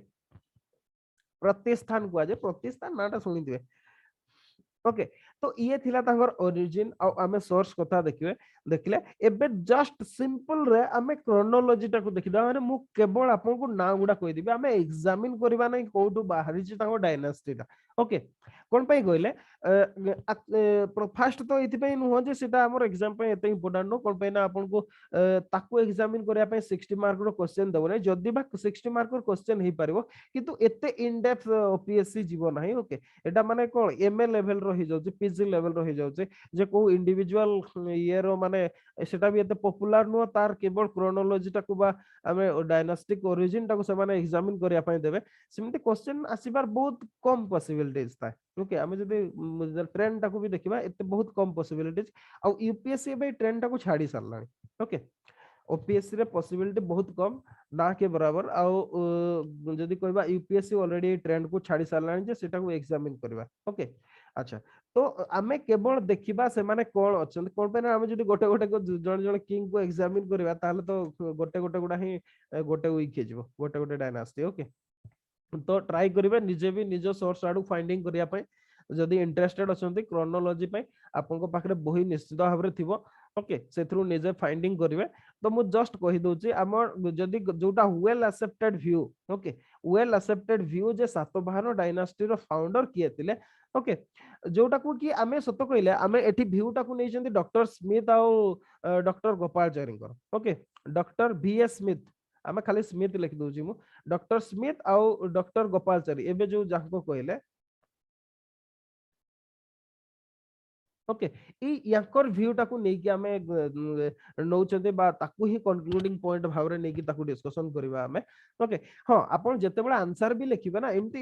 Speaker 1: प्रतिष्ठान कुआ जाय प्रतिष्ठान नाटा सुनि दिबे ओके तो ये थिला तांगर ओरिजिन आ आमे सोर्स कथा देखिबे देखले एबे जस्ट सिंपल रे आमे क्रोनोलॉजी टाको देखिदा माने मु केवल आपन को ना गुडा कहि दिबे आमे एग्जामिन करबा नै कोटू बाहरी छि तांको डायनास्टी ता ओके कोन पई कहले फास्ट तो इति पई नुह जे सेटा हमर एग्जाम पई एते इंपोर्टेंट नो कोन पई ना आपन को ताको एग्जामिन करिया पई 60 मार्क रो क्वेश्चन दबो नै जदी बा 60 मार्क रो क्वेश्चन हे परिबो किंतु एते इन डेप्थ ओपीएससी जीवो नाही ओके एटा माने कोन एमए लेवल रो ही जाउची पीजी लेवल रो ही जाउची जे को इंडिविजुअल ये रो माने सेटा भी एते पॉपुलर नो तार केवल क्रोनोलॉजी टाको बा हमें डायनास्टिक ओरिजिन टाको से माने एग्जामिन करिया पई देबे सिमते क्वेश्चन आसीबार बहुत कम पॉसिबिलिटीज था ओके हमें जदी ट्रेंड टाको भी देखिबा एते बहुत कम पॉसिबिलिटीज आ यूपीएससी बे ट्रेंड टाको छाडी सरलानी ओके ओपीएससी रे पॉसिबिलिटी बहुत कम ना के बराबर आ जदी कहबा यूपीएससी ऑलरेडी ट्रेंड को छाडी सरलानी जे सेटा को एग्जामिन करबा ओके अच्छा तो आमे केवल देखिबा से माने कोन अछन कोन पे ना आमे जदी गोटे गोटे को जण जण किंग को एग्जामिन करबा ताले तो गोटे गोटे गुडा ही गोटे वीक हे जिवो गोटे गोटे डायनास्टी ओके तो ट्राई करिवे निजे भी निज सोर्स आडू फाइंडिंग करिया पई जदी इंटरेस्टेड अछंती क्रोनोलॉजी पई आपन को पाखरे बही निश्चित भाबरे थिबो ओके सेथरु निजे फाइंडिंग करिवे तो मु जस्ट कहि दोची हमर जदी जोटा well accepted view okay well accepted view जे सातवाहन डायनास्टी रो फाउंडर किए थिले ओके जोटा को कि आमे सत कहले आमे एठी व्यू टा को नै छथि डॉक्टर स्मिथ आ doctor Gopalachari okay doctor BS Smith आमे खाली स्मिथ लिख दोची मु डॉक्टर स्मिथ आ डॉक्टर गोपालचारी एबे जो जाको कहले ओके ई याकर व्यू टाको नै कि आमे नौचते बा ताकू ही कंक्लूडिंग पॉइंट भावरे नै कि ताकू डिस्कशन करबा आमे ओके हां आपण जते बडा आंसर भी लिखिबे ना एमती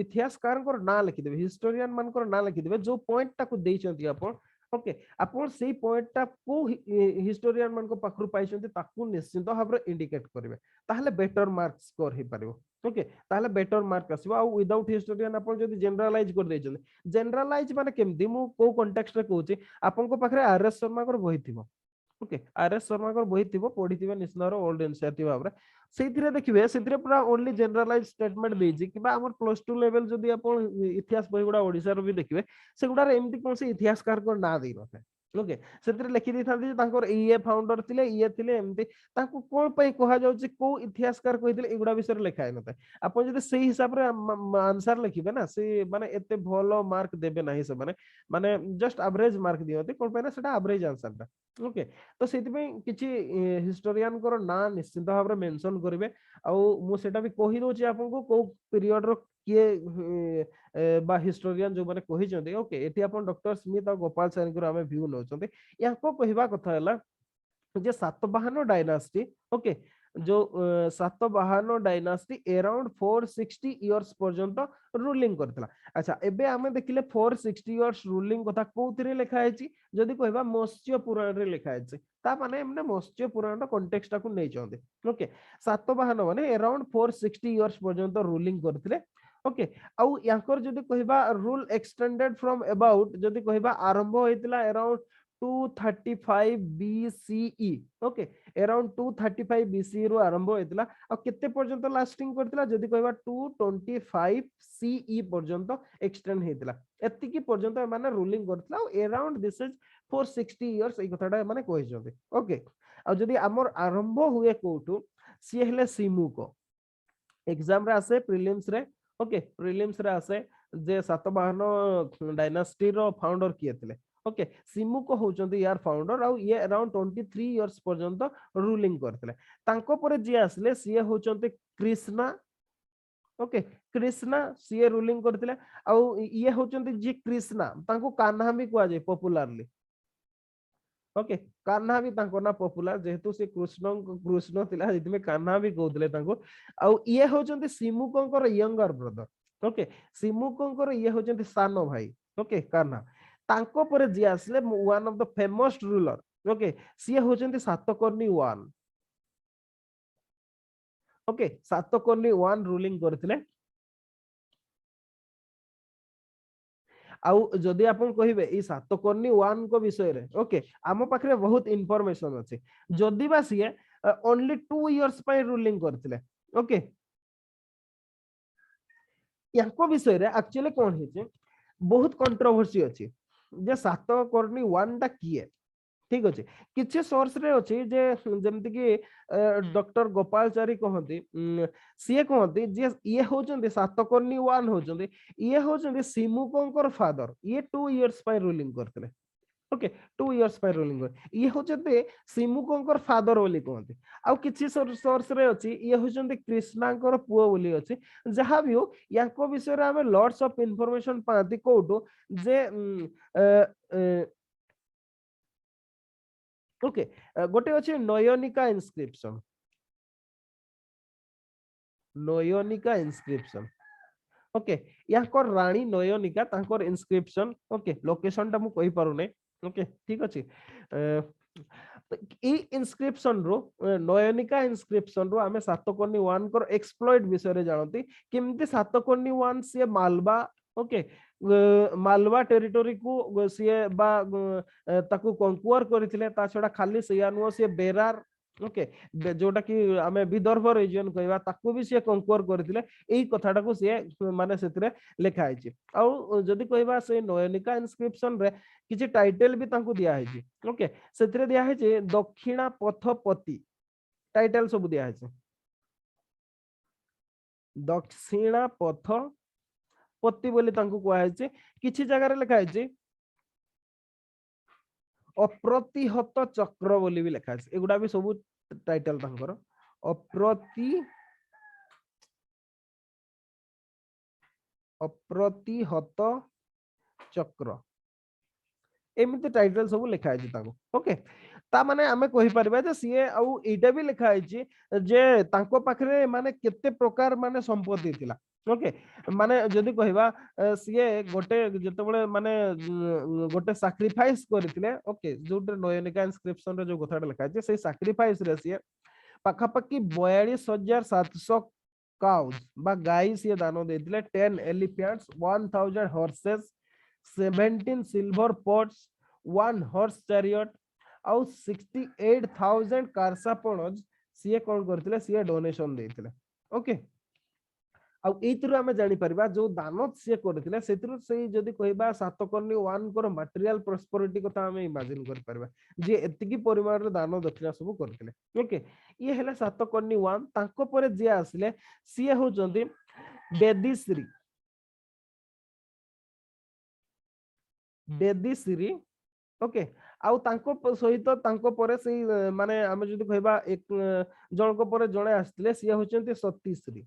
Speaker 1: इतिहासकार को ना लिखि देबे हिस्टोरियन मान को ना लिखि देबे जो पॉइंट टाको देइ छथि आपण ओके आपण सेही पॉइंट टा को हिस्टोरियन मान को पाखरु पाइ छथि ताकू निश्चित भावरे इंडिकेट करबे ताहले बेटर मार्क स्कोर हे परिबो ओके ताहले बेटर मार्क आसीबो आ विदाउट हिस्टोरियन आपण जदी जनरलाइज कर दै छथि जनरलाइज माने केमदी मु को कॉन्टेक्स्ट रे कहूची आपन को पाखरे आरएस शर्मा को बही थिबो ओके आरएस शर्मा को बही थिबो पढी थिबे निस्नार ओल्ड इनिशिएटिव भाबरे सेथिरे देखिबे सेथिरे पूरा ओनली जनरलाइज स्टेटमेंट देजी किबा हमर प्लस 2 लेवल जदी आपण इतिहास बही गुडा ओडिसा रो भी देखिबे से गुडा रे एमती कोन से इतिहासकार को ना देइ नथे ओके सेथिरे लिखि दै थांती जे तांकर ईए फाउंडर थिले ईए थिले एमती ताकू कोन पई कहा जाउची को इतिहासकार कहिथिले एगुडा विषय लिखाय नथे आपण जदी सेही हिसाब रे आंसर लिखिबे ना से माने एते भलो मार्क देबे नाही से माने जस्ट एवरेज मार्क दियते कोन पे ना सेटा एवरेज आंसर ता ओके तो सेति पे किछि हिस्टोरियन को ना निश्चित भाव रे मेंशन करबे आ मु सेटा भी कहि दोची आपन को पीरियड रो किए बा हिस्टोरियन जो माने कहि जंदे ओके एठी आपन डॉक्टर स्मिथ और गोपाल सैन को हमें व्यू नउचंदे याको कहिबा कथा हला जे सातवाहन डायनास्टी ओके जो सातवाहन डायनास्टी अराउंड 460 इयर्स पर्यंत रूलिंग करथला अच्छा एबे हमें देखिले 460 इयर्स रूलिंग कथा कोथिरे लिखा हैछि जदी कहबा मत्स्य पुराण रे लिखा हैछि ता माने हमने मत्स्य पुराण रो कॉन्टेक्स्ट को नै चंदे ओके सातवाहन माने अराउंड 460 इयर्स पर्यंत रूलिंग करथिले ओके आउ याकर जदी कहबा रूल एक्सटेंडेड फ्रॉम अबाउट जदी कहबा आरंभ होइतला around 235 BCE okay around 235 BCE रो आरंभ होइतला आ केते पर्यंत लास्टिंग करथिला जदी कहबा 225 CE पर्यंत एक्सटेंड हेतिला एत्ति की पर्यंत माने रूलिंग करथिला अराउंड दिस इज 460 इयर्स ए कथाटा माने कहि जंदे ओके आ जदी हमर आरंभ हुए कोठु सी हेले सिमुको एग्जाम रे आसे प्रीलिम्स रे ओके प्रीलिम्स रे आसे जे सातवाहन डायनास्टी रो फाउंडर किए थिले ओके सिमुको होचंती यार फाउंडर आउ ये अराउंड 23 इयर्स पर्यंत रूलिंग करथिले तांको परे जे आसले सिए होचंती कृष्णा ओके कृष्णा सीए रूलिंग करथिले आउ ये होचंती जे कृष्णा तांको कान्हा भी कुआ जाय पॉपुलरली ओके कान्हा भी तांको ना पॉपुलर जेहेतु से कृष्ण थिला जितमे कान्हा भी कहउतले तांको आउ ये होचंती सिमुकोंकर यंगर ब्रदर ओके सिमुकोंकर ये होचंती सानो भाई ओके कान्हा तांको परे जे आसले one of the famous ruler okay सीए होचंती Satakarni one okay Satakarni one ruling करथिले आउ जदि आपण कहिबे ई सातकर्णी वन को विषय रे ओके आम पाखरे बहुत इंफॉर्मेशन अछि जदि बा सिए ओनली 2 इयर्स पय रूलिंग करथिले ओके याको विषय रे एक्चुअली कोन हेचे बहुत कंट्रोवर्सी अछि जे सातकर्णी वन टा किए ठीक अच्छे किसी सोर्स रे अच्छी जे जेमति कि डॉक्टर गोपालचारी कहती सी कहती जे ये होचंदी सातकर्णी वन होचंदी ये होचंदी सिमुकोंकर फादर ये 2 इयर्स पय रूलिंग करथिले ओके 2 इयर्स पय रूलिंग कर ये होचंदी सिमुकोंकर फादर बोली कहती आउ किछि सोर्स रे अछि ये होचंदी कृष्णांकर पुओ बोली अछि जहां भी हो याको विषय रे हमें लॉट्स ऑफ इंफॉर्मेशन पाती कोटो जे ओके गोटे अच्छे नयनिका इनस्क्रिप्शन ओके याकर रानी नयनिका तांकर इनस्क्रिप्शन ओके लोकेशन टा मु कहि पारुने ओके ठीक अछि ई इनस्क्रिप्शन रो नयनिका इनस्क्रिप्शन रो हमें सातकर्णी वन कर एक्सप्लॉइट विषय रे जानती केमती सातकर्णी वन से मालवा ओके मालवा टेरिटोरी को सीए बा ताकू कंक्वायर करथिले ता छडा खाली सिया नो से बेरार ओके जोटा कि आमे विदर्भ रीजन कहबा ताकू भी से कंक्वायर करथिले एई कथाटा को से माने सेतरे लेखा आइछि आउ जदि कहबा से नयनिका इनस्क्रिप्शन रे किछि टाइटल भी तांकू दिया आइछि ओके सेतरे दिया आइछि दक्षिणा पथपति टाइटल सब दिया आइछि दक्षिणा पथ पति बोली तांकू कुआ है किछि जगह रे लिखा है अप्रतिहत चक्र बोली भी लिखा है एगुडा भी सब टाइटल तांकर अप्रतिहत चक्र एमिति टाइटल सब लिखा है तांको ओके ता माने आमे कहि परबा जे सीए आउ एटा भी लिखा है जे तांको पाखरे माने केते प्रकार माने संपत्ति थिला ओके माने जदि कहबा सीए गोटे जतबळे माने गोटे सैक्रिफाइस करथिले ओके जोटे नयनिका इनस्क्रिप्शन रे जो कथाटा लिखा है से सैक्रिफाइस रे सीए पाखापाखि 42700 काउज बा गाई सीए दान देथिले 10 elephants 1000 horses 17 silver pots 1 horse chariot आउ 68000 कारसापणज सीए कोन करथिले सीए डोनेशन देथिले ओके आउ एतिरो हमें जानि परबा जो दान से करथिले सेतिरो सेही जदी कहबा सातकर्णी वन कर मटेरियल प्रॉस्पेरिटी कथा हमें इमेजिन कर परबा जे एतिकी परिमाण रे दान दक्षिणा सब करथिले ओके ये हेला सातकर्णी वन तांको परे जे आसले सीए होचंदी बेदीश्री ओके आउ तांको सहित तांको परे से माने हमें जदी कहबा एक जणको परे जणे आस्थिले सीए होचंती सतीश्री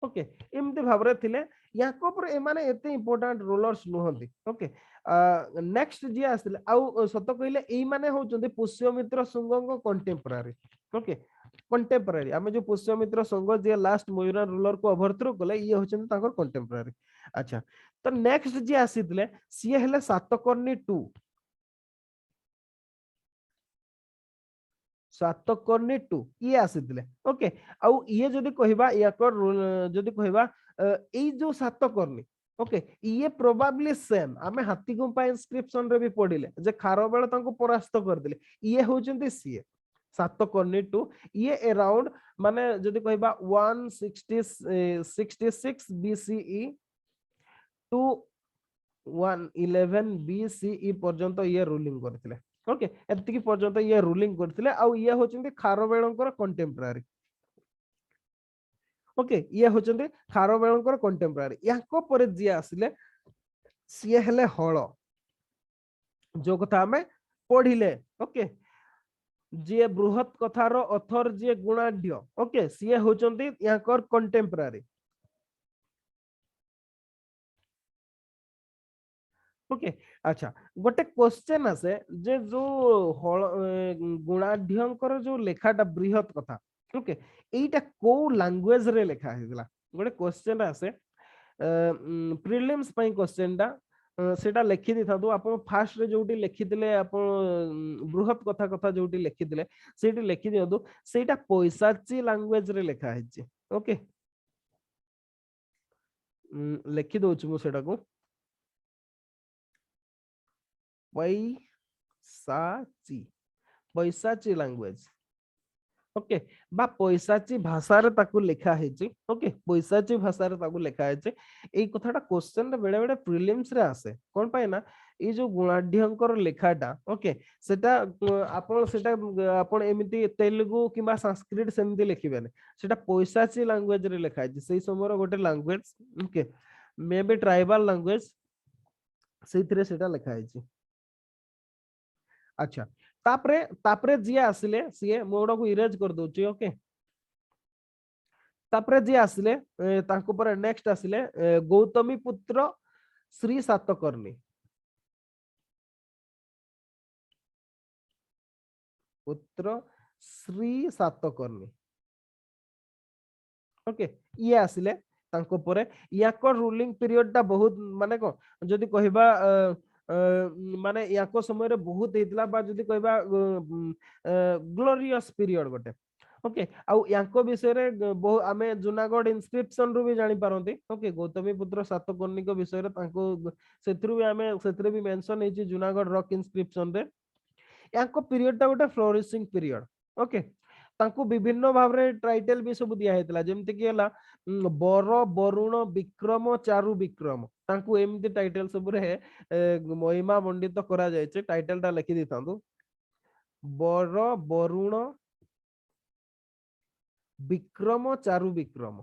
Speaker 1: ओके एमती भाबरे थिले याको पर ए माने एते इंपोर्टेंट रोलर्स नुहंती ओके नेक्स्ट जे आस्थिले आउ सत कहिले एई माने होचंती पुष्यमित्र सुंगंग कंटेम्पररी ओके कंटेम्पररी हमें जो पुष्यमित्र संघ जे लास्ट मयूर रूलर को ओवरथ्रो कले ये होचंती तांकर कंटेम्पररी अच्छा तो नेक्स्ट जे आसीतले सीए हेले सातकर्णी 2 सातकर्णी 2 ये आसीतले ओके आउ ये जदी कहबा याकर जदी कहबा एई जो सातकर्णी ओके ये प्रोबेबली सेम हमें हाथी गुंपा इंस्क्रिप्शन रे भी पढिले जे खारबेल तांको परास्त कर दिले ये होचंती सीए सातकर्णी 2 ये अराउंड माने जदी कहबा 166 बीसीई टू 111 बीसीई पर्यंत ये रूलिंग करथिले ओके एतिकी पर्यंत ये रूलिंग करथिले आउ ये होचंती खारबेलंकर कंटेम्पररी ओके ये होचंती खारबेलंकर कंटेम्पररी याको परे जे आसिले सी हेले हल जो कथा हमें पढ़िले ओके जी बृहत कथार अथर जी गुणाढ़ ओके सी होचंती याकर कंटेम्परारी ओके अच्छा गोटे क्वेश्चन आसे जे जो गुणाढ़ जो लेखाटा बृहत कथा ओके एटा को लैंग्वेज रे लेखा हेला गोटे क्वेश्चन आसे प्रिलिम्स पई क्वेश्चन टा सेटा लिखि दिथादु आपण फास्ट रे जोटी लिखितिले आपण बृहत कथा कथा जोटी लिखितिले सेठी लिखि दियदु सेटा पैसाची लैंग्वेज रे लेखा हेछि ओके लिखि दोछु मु सेटा को पैसाची पैसाची लैंग्वेज ओके बा पैसाची भाषा रे ताकू लिखा हेछि ओके पैसाची भाषा रे ताकू लिखा हेछि एई कथाटा क्वेश्चन रे बेले बेले प्रिलिम्स रे आसे कोन पाए ना ए जो गुणाढ़्यंकर लेखाटा ओके सेटा आपण सेटा आपण एमिति तेलुगु किबा संस्कृत सेमिति लिखिबेने सेटा पैसाची लैंग्वेज रे लिखा हेछि सेई समोर गोटे language okay maybe tribal language सेइथिरे सेटा लिखा हेछि अच्छा तापरे तापरे जी आसिले सीए मोड को इरेज कर दोची ओके तापरे जी आसिले तांको पर नेक्स्ट आसिले गौतमी पुत्र श्री सातकर्णी पुत्र श्री सातकर्णी ओके ये आसिले तांको परे याको रूलिंग पीरियड टा बहुत माने को जदी कहबा माने याको समय रे बहुत हेतला बा जदी कहबा ग्लोरियस पीरियड गोटे ओके आउ याको विषय रे बहु आमे जुनागढ़ इनस्क्रिप्शन रु भी जानि पारंती ओके गौतमी पुत्र सातकर्णी को विषय रे तांको सेथरु भी आमे सेथरे भी मेंशन हेछि जुनागढ़ रॉक इनस्क्रिप्शन रे याको पीरियड टा गोटे फ्लोरिशिंग पीरियड ओके तांको विभिन्न भाव रे टाइटल भी सब दिया हेतला जेमति कि हला बर वरुण विक्रम चारु विक्रम तांको एमति टाइटल सब रे महिमा मंडित करा जाय छै टाइटल टा लिखि दिथांदु बर वरुण विक्रम चारु विक्रम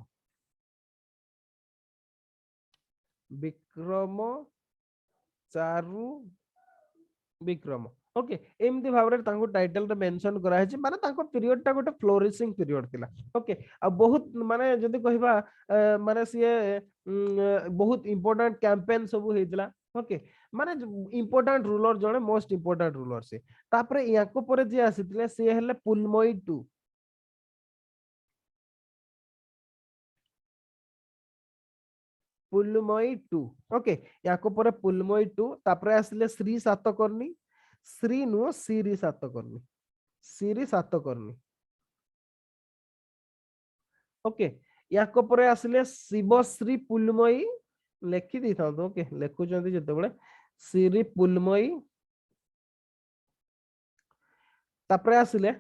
Speaker 1: विक्रम चारु विक्रम ओके एमती भाव रे तांको टाइटल रे मेंशन करा है माने तांको पीरियड टा गोटे फ्लोरिशिंग पीरियड थिला ओके आ बहुत माने जदी कहबा माने सिए बहुत इंपोर्टेंट कैंपेन सब हेतला ओके माने इंपोर्टेंट रूलर जणे मोस्ट इंपोर्टेंट रूलर से तापरे याको परे जे आसितले से हेले पुलमोई 2 पुलमोई 2 ओके याको परे पुलमोई 2 तापरे आसिले श्री सातकर्णी श्री नु सिरी सातकर्णी ओके याको परे आसिले शिवश्री पुलमयी लेखि दी था ओके लेखु जंती जते बळे श्री पुलमयी तापरे आसिले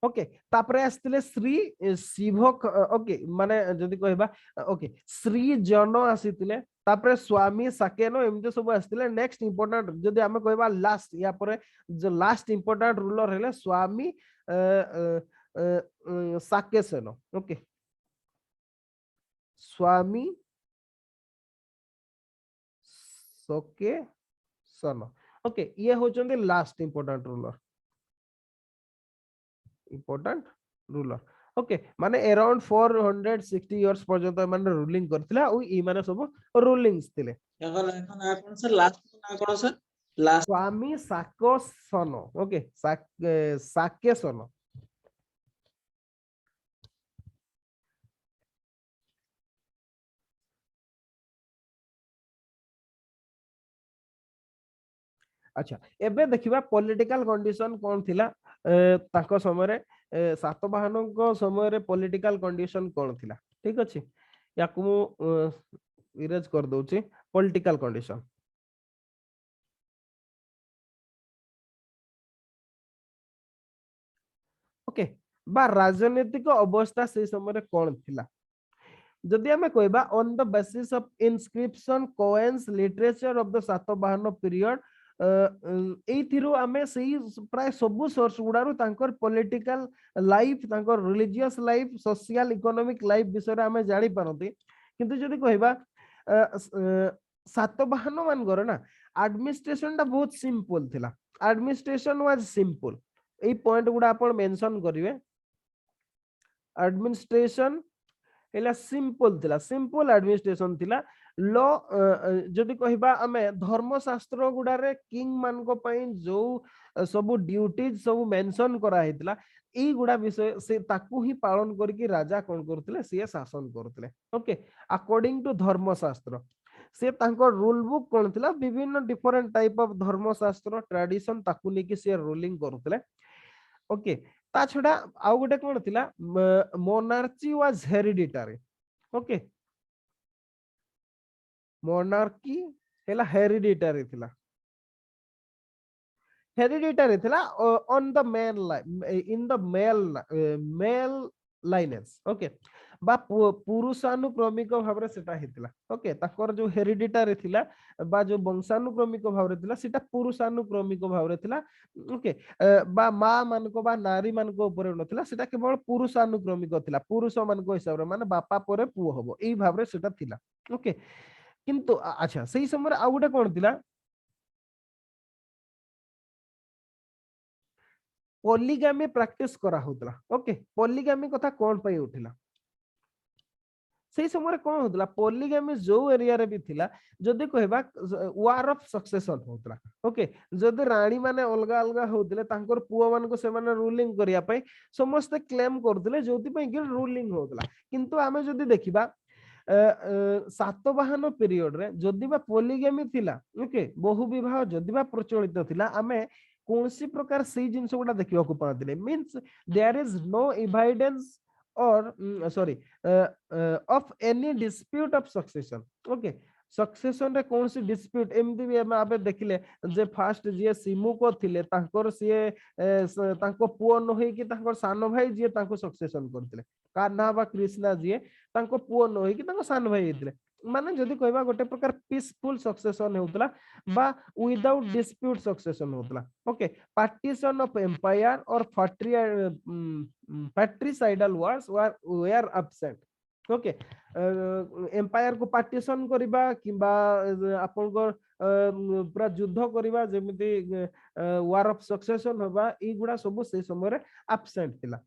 Speaker 1: ओके तापरे आस्तिले श्री शिव ओके माने जदी कहबा ओके श्री जन आसीतिले तापरे स्वामी साकेनो एमते सब आस्तिले नेक्स्ट इंपोर्टेंट जदी हमें कहबा लास्ट या परे जो लास्ट इंपोर्टेंट रूलर हेले स्वामी साकेसेनो ओके स्वामी सोके सन ओके ये होचंदी लास्ट इंपोर्टेंट रूलर ओके माने अराउंड 460 इयर्स पर्यंत माने रूलिंग करथिला ओ ई माने सब रूलिंग्स थिले
Speaker 2: এখন এখন স্যার লাস্ট না কোন স্যার লাস্ট
Speaker 1: स्वामी साकेसन ओके साकेसन अच्छा एबे देखिबा पॉलिटिकल कंडीशन कोन थिला ताको समय रे सातवाहन को समय रे पॉलिटिकल कंडीशन कोन थिला ठीक अछि याकु इरेज कर दोची पॉलिटिकल कंडीशन ओके बा राजनीतिक अवस्था से समय रे कोन थिला जदि हमें कहबा on the basis of inscription coins literature of the Satavahana period एथिरो आमे सही प्राय सब सोर्स गुडारू तांकर पॉलिटिकल लाइफ तांकर religious life social economic life विषय रे आमे जानि पारंती किंतु जदि कहबा सातवाहन मानकर ना एडमिनिस्ट्रेशन टा बहुत सिंपल थिला एडमिनिस्ट्रेशन वाज सिंपल ए पॉइंट गुडा आपण मेंशन करिवे एडमिनिस्ट्रेशन एला सिंपल थिला सिंपल एडमिनिस्ट्रेशन थिला लॉ जदि कहबा आमे धर्मशास्त्र गुडारे किंग मान को पई जो सब ड्यूटीज सब मेंशन करा हेतला ई गुडा विषय से ताकू ही पालन करके राजा कोन करथिले से शासन करथिले ओके अकॉर्डिंग टू धर्मशास्त्र से तांको रूल बुक कोन थिला विभिन्न डिफरेंट टाइप ऑफ धर्मशास्त्र ट्रेडिशन ताकू नेकी से रूलिंग करथिले ओके ता छडा आउ गोटे कोन थिला monarchy was hereditary okay monarchy हेला हेरिडिटरी थिला हेरिडिटरी थिला on the main in the male lines okay बा पुरुषानुक्रमिक भाव सेटा हेतिला ओके ताकर जो हेरिडिटरी थिला बा जो वंशानुक्रमिक भाव थिला सेटा पुरुषानुक्रमिक भाव थिला ओके बा मां मान को बा नारी मान को ऊपर नथिला सेटा केवल पुरुषानुक्रमिक थिला पुरुष मान को हिसाब रे माने बापा परे पुओ हबो एई भाव रे सेटा थिला ओके किंतु अच्छा सही समय आ गोटे कोन थिला पॉलीगामी प्रैक्टिस करा होतला ओके पॉलीगामी कथा कोन पई उठिला सही समय कोन होतला पॉलीगामी जो एरिया रे भी थिला जदी कहबा वार ऑफ सक्सेशन होतला ओके जदी रानी माने अलगा अलगा होतले तांकर पुओ मान को से माने रूलिंग करिया पई समस्त क्लेम करथले जोति पई कि रूलिंग होतला किंतु आमे जदी देखिबा सातवाहन पीरियड रे जदी बा पॉलीगामी थिला ओके बहु विवाह जदी बा प्रचलित थिला आमे कोनसी प्रकार से जिंस गुडा देखिबा को पाथिले means there is no evidence or sorry of any dispute of succession okay succession रे कौन सी डिस्प्यूट एमदी भी हम आबे देखिले जे फास्ट जे सिमु को थिले तांकर सिए तांको पुओ न होई कि तांकर सानो भाई जे तांको सक्सेशन करथिले कान्हा बा कृष्णा जे तांको पुओ न होई कि तांको सानो भाई हेतिले माने जदी कहबा गोटे प्रकार पीसफुल सक्सेशन हेउतला बा विदाउट डिस्प्यूट सक्सेशन होतला okay partition of empire or patricidal wars were absent okay empire को पार्टीशन करिबा किबा आपन को पूरा युद्ध करिबा जेमिति वार ऑफ सक्सेशन होबा ई गुडा सब से समय रे एब्सेंट थिला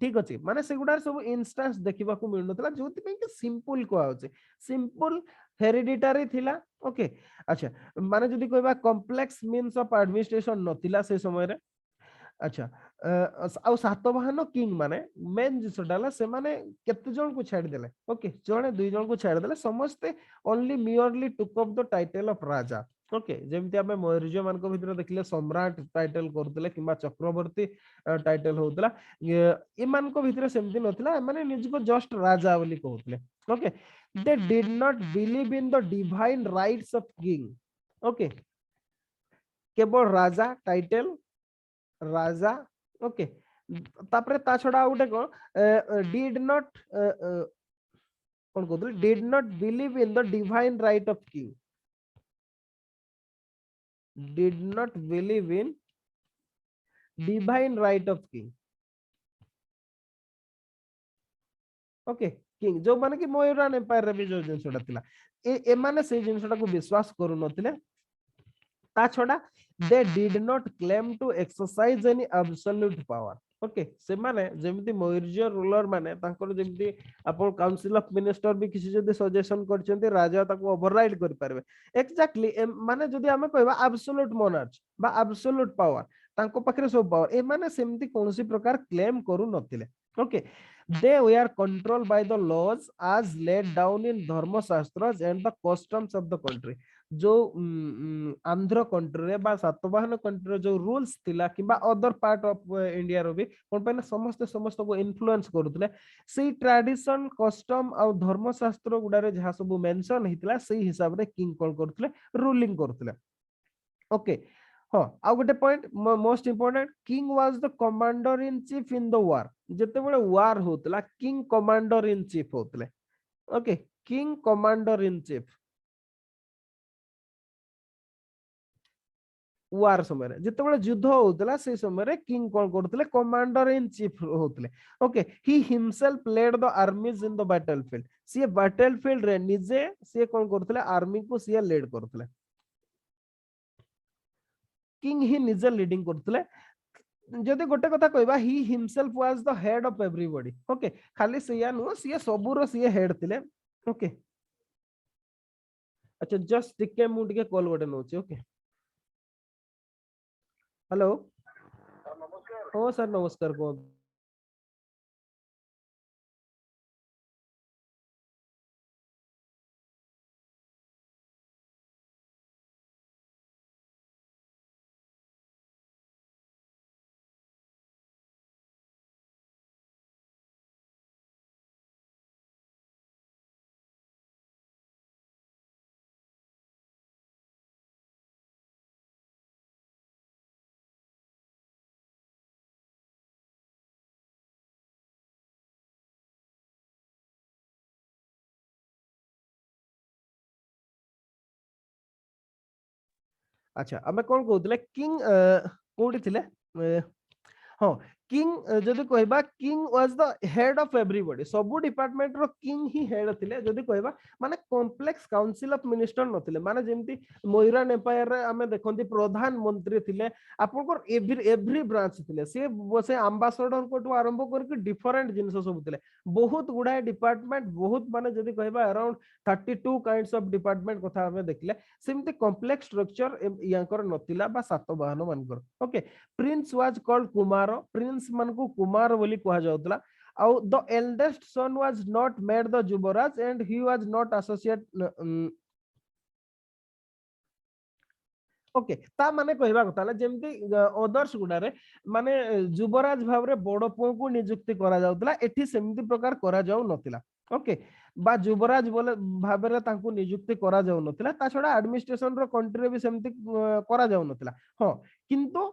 Speaker 1: ठीक अछि माने से गुडा सब इंस्टेंस देखिबा को मिल नथला जोति पे कि सिंपल को आउचे सिंपल हेरिडिटरी थिला ओके अच्छा माने जदी कहबा कॉम्प्लेक्स मींस ऑफ एडमिनिस्ट्रेशन नथिला से समय रे अच्छा आ सातवाहन किंग माने मेन जिसडाला से माने केते जन को छाड़ देले ओके जने दुई जन को छाड़ देले समस्त only merely took up the title of raja okay जेमति हमें मौर्य मान को भीतर देखले सम्राट टाइटल करथले किबा चक्रवर्ती टाइटल होतला ए मान को भीतर सेमति नथिला माने निज को जस्ट राजा बोली कहथले okay they did not believe in the divine rights of king okay केवल राजा टाइटल राजा ओके तापरे ता छडा उठे को डिड नॉट कोन कहथले did not believe in the divine right of king did not believe in divine right of king okay king जो माने कि मयूरान एम्पायर रे भी जो जिनसटा थिला ए माने से जिनसटा को विश्वास करू नथिले ता छडा they did not claim to exercise any absolute power okay से माने जेमिति मौर्य रूलर माने तांकर जेमिति आपण काउंसिल ऑफ मिनिस्टर भी किसी जदी सजेशन करचंती राजा ताको ओवरराइड कर परबे एक्जेक्टली माने जदी हमें कहबा एब्सोल्यूट मोनार्च बा एब्सोल्यूट पावर तांको पाखरे सब पावर ए माने सेमिति कोनसी प्रकार क्लेम करू नथिले okay they were controlled by the laws as laid down in dharma shastras and the customs of the country जो आंध्र कंट्री रे बा सातवाहन कंट्री जो रूल्स थिला किबा अदर पार्ट ऑफ इंडिया रो भी कोन पे समस्त को इन्फ्लुएंस करथले सेही ट्रेडिशन कस्टम आ धर्म शास्त्र गुडारे जहा सब मेंशन हितला सेही हिसाब रे किंग कोन करथले रूलिंग करथले ओके हाँ आ गोटे point most important king was the commander in chief in the war जते बळे वार होतला किंग कमांडर इन चीफ होतले okay king commander in chief war समय जिते युद्ध होता से समय किंग कौन करते कमांडर इन चीफ होते okay he himself led the armies in the battlefield सी बैटलफील्ड रे निजे सी कौन करते आर्मी को सी लीड करते किंग ही निजे लीडिंग करते जदि गोटे कथा कहबा he himself was the head of everybody okay खाली सिया नु सी सबुर सी हेड थिले ओके अच्छा जस्ट टिके मु टिके कॉल गोटे नोची ओके हेलो ओ सर नमस्कार को अच्छा आमे कोन कहउतले किंग कोडी थिले हाँ किंग जदि कहबा king was the head of everybody सबु डिपार्टमेंट रो किंग ही हेड थिले जदि कहबा माने कॉम्प्लेक्स काउंसिल ऑफ मिनिस्टर नथिले माने जेमति मोइरान एम्पायर रे आमे देखंती प्रधानमंत्री थिले आपनकर एवरी ब्रांच थिले से एम्बेसडर कोटु आरंभ करके डिफरेंट जिंस सब थिले बहुत गुडा डिपार्टमेंट बहुत माने जदि कहबा अराउंड 32 काइंड्स ऑफ डिपार्टमेंट कथा हमें देखले सेमति कॉम्प्लेक्स स्ट्रक्चर यांकर नथिला बा सातवाहन मानकर okay Prince was called Kumar Prince मन को कुमार बोली कहा जाउतला आउ the eldest son was not made the Yuvraj and he was not associate okay ता माने कहबा कथा जेमति अदर्स गुडारे माने युवराज भाव रे बड़ पुओ को नियुक्ति करा जाउतला एठी सेमति प्रकार करा जाउ नथिला ओके बा युवराज बोले भाव रे तांको नियुक्ति करा जाउ नथिला ता छडा एडमिनिस्ट्रेशन रो कंट्री रे भी सेमति करा जाउ नथिला हां किंतु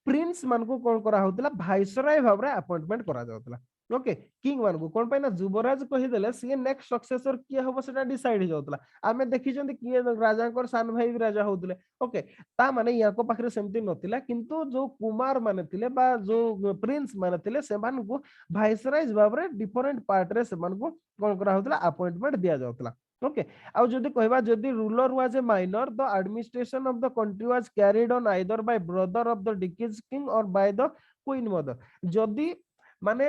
Speaker 1: प्रिंस मान को कौन करा होतला भाइसराय भाव रे अपॉइंटमेंट करा जाउतला ओके किंग मान को कोन पैना युवराज कहि देले सी नेक्स्ट सक्सेसर किए होबो सेटा डिसाइड हो जाउतला आमे देखि जंती किए राजा को सान भाई भी राजा होतले ओके ता माने याको पाखरे सेमति नथिला किंतु जो कुमार माने थिले बा जो प्रिंस माने थिले से मान को भाइसराय भाव रे डिफरेंट पार्ट रे से मान को कोन करा होतला अपॉइंटमेंट दिया जाउतला ओके आउ जदि कहबा जदि ruler was a minor the administration of the country was carried on either by brother of the डिकीज king or by the queen mother जदि माने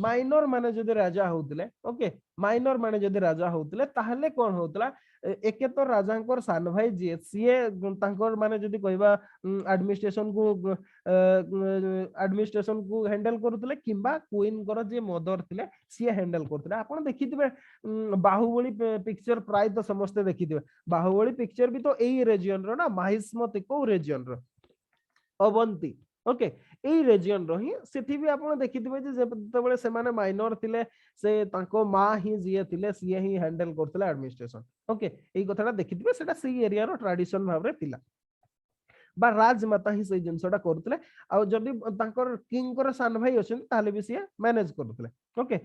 Speaker 1: माइनर माने जदि राजा होतले ओके माइनर माने जदि राजा होतले ताहले कोन होतला एके तो राजांकर सान भाई जे सीए तांकर माने जदि कहबा एडमिनिस्ट्रेशन को हैंडल करथले किबा क्वीन कर जे मदर थिले सीए हैंडल करथले आपण देखिथिबे बाहुबली पिक्चर प्राय तो समस्त देखिथिबे बाहुबली पिक्चर भी तो एई रीजन रो ना माहिष्मती को रीजन रो अवंती ओके एई रीजन रो ही सेठी भी आपण देखिथिबे जे जेतेबेले से माने माइनर थिले से तांको मां ही जिए थिले सीए ही हैंडल करथले एडमिनिस्ट्रेशन ओके एई कथाटा देखिथिबे सेटा सी एरिया रो ट्रेडिशन भाव रे थिला बा राजमाता ही से जिनसटा करथले आ जदि तांकर किंग कर सान भाई अछन ताले भी सीए मैनेज करथले ओके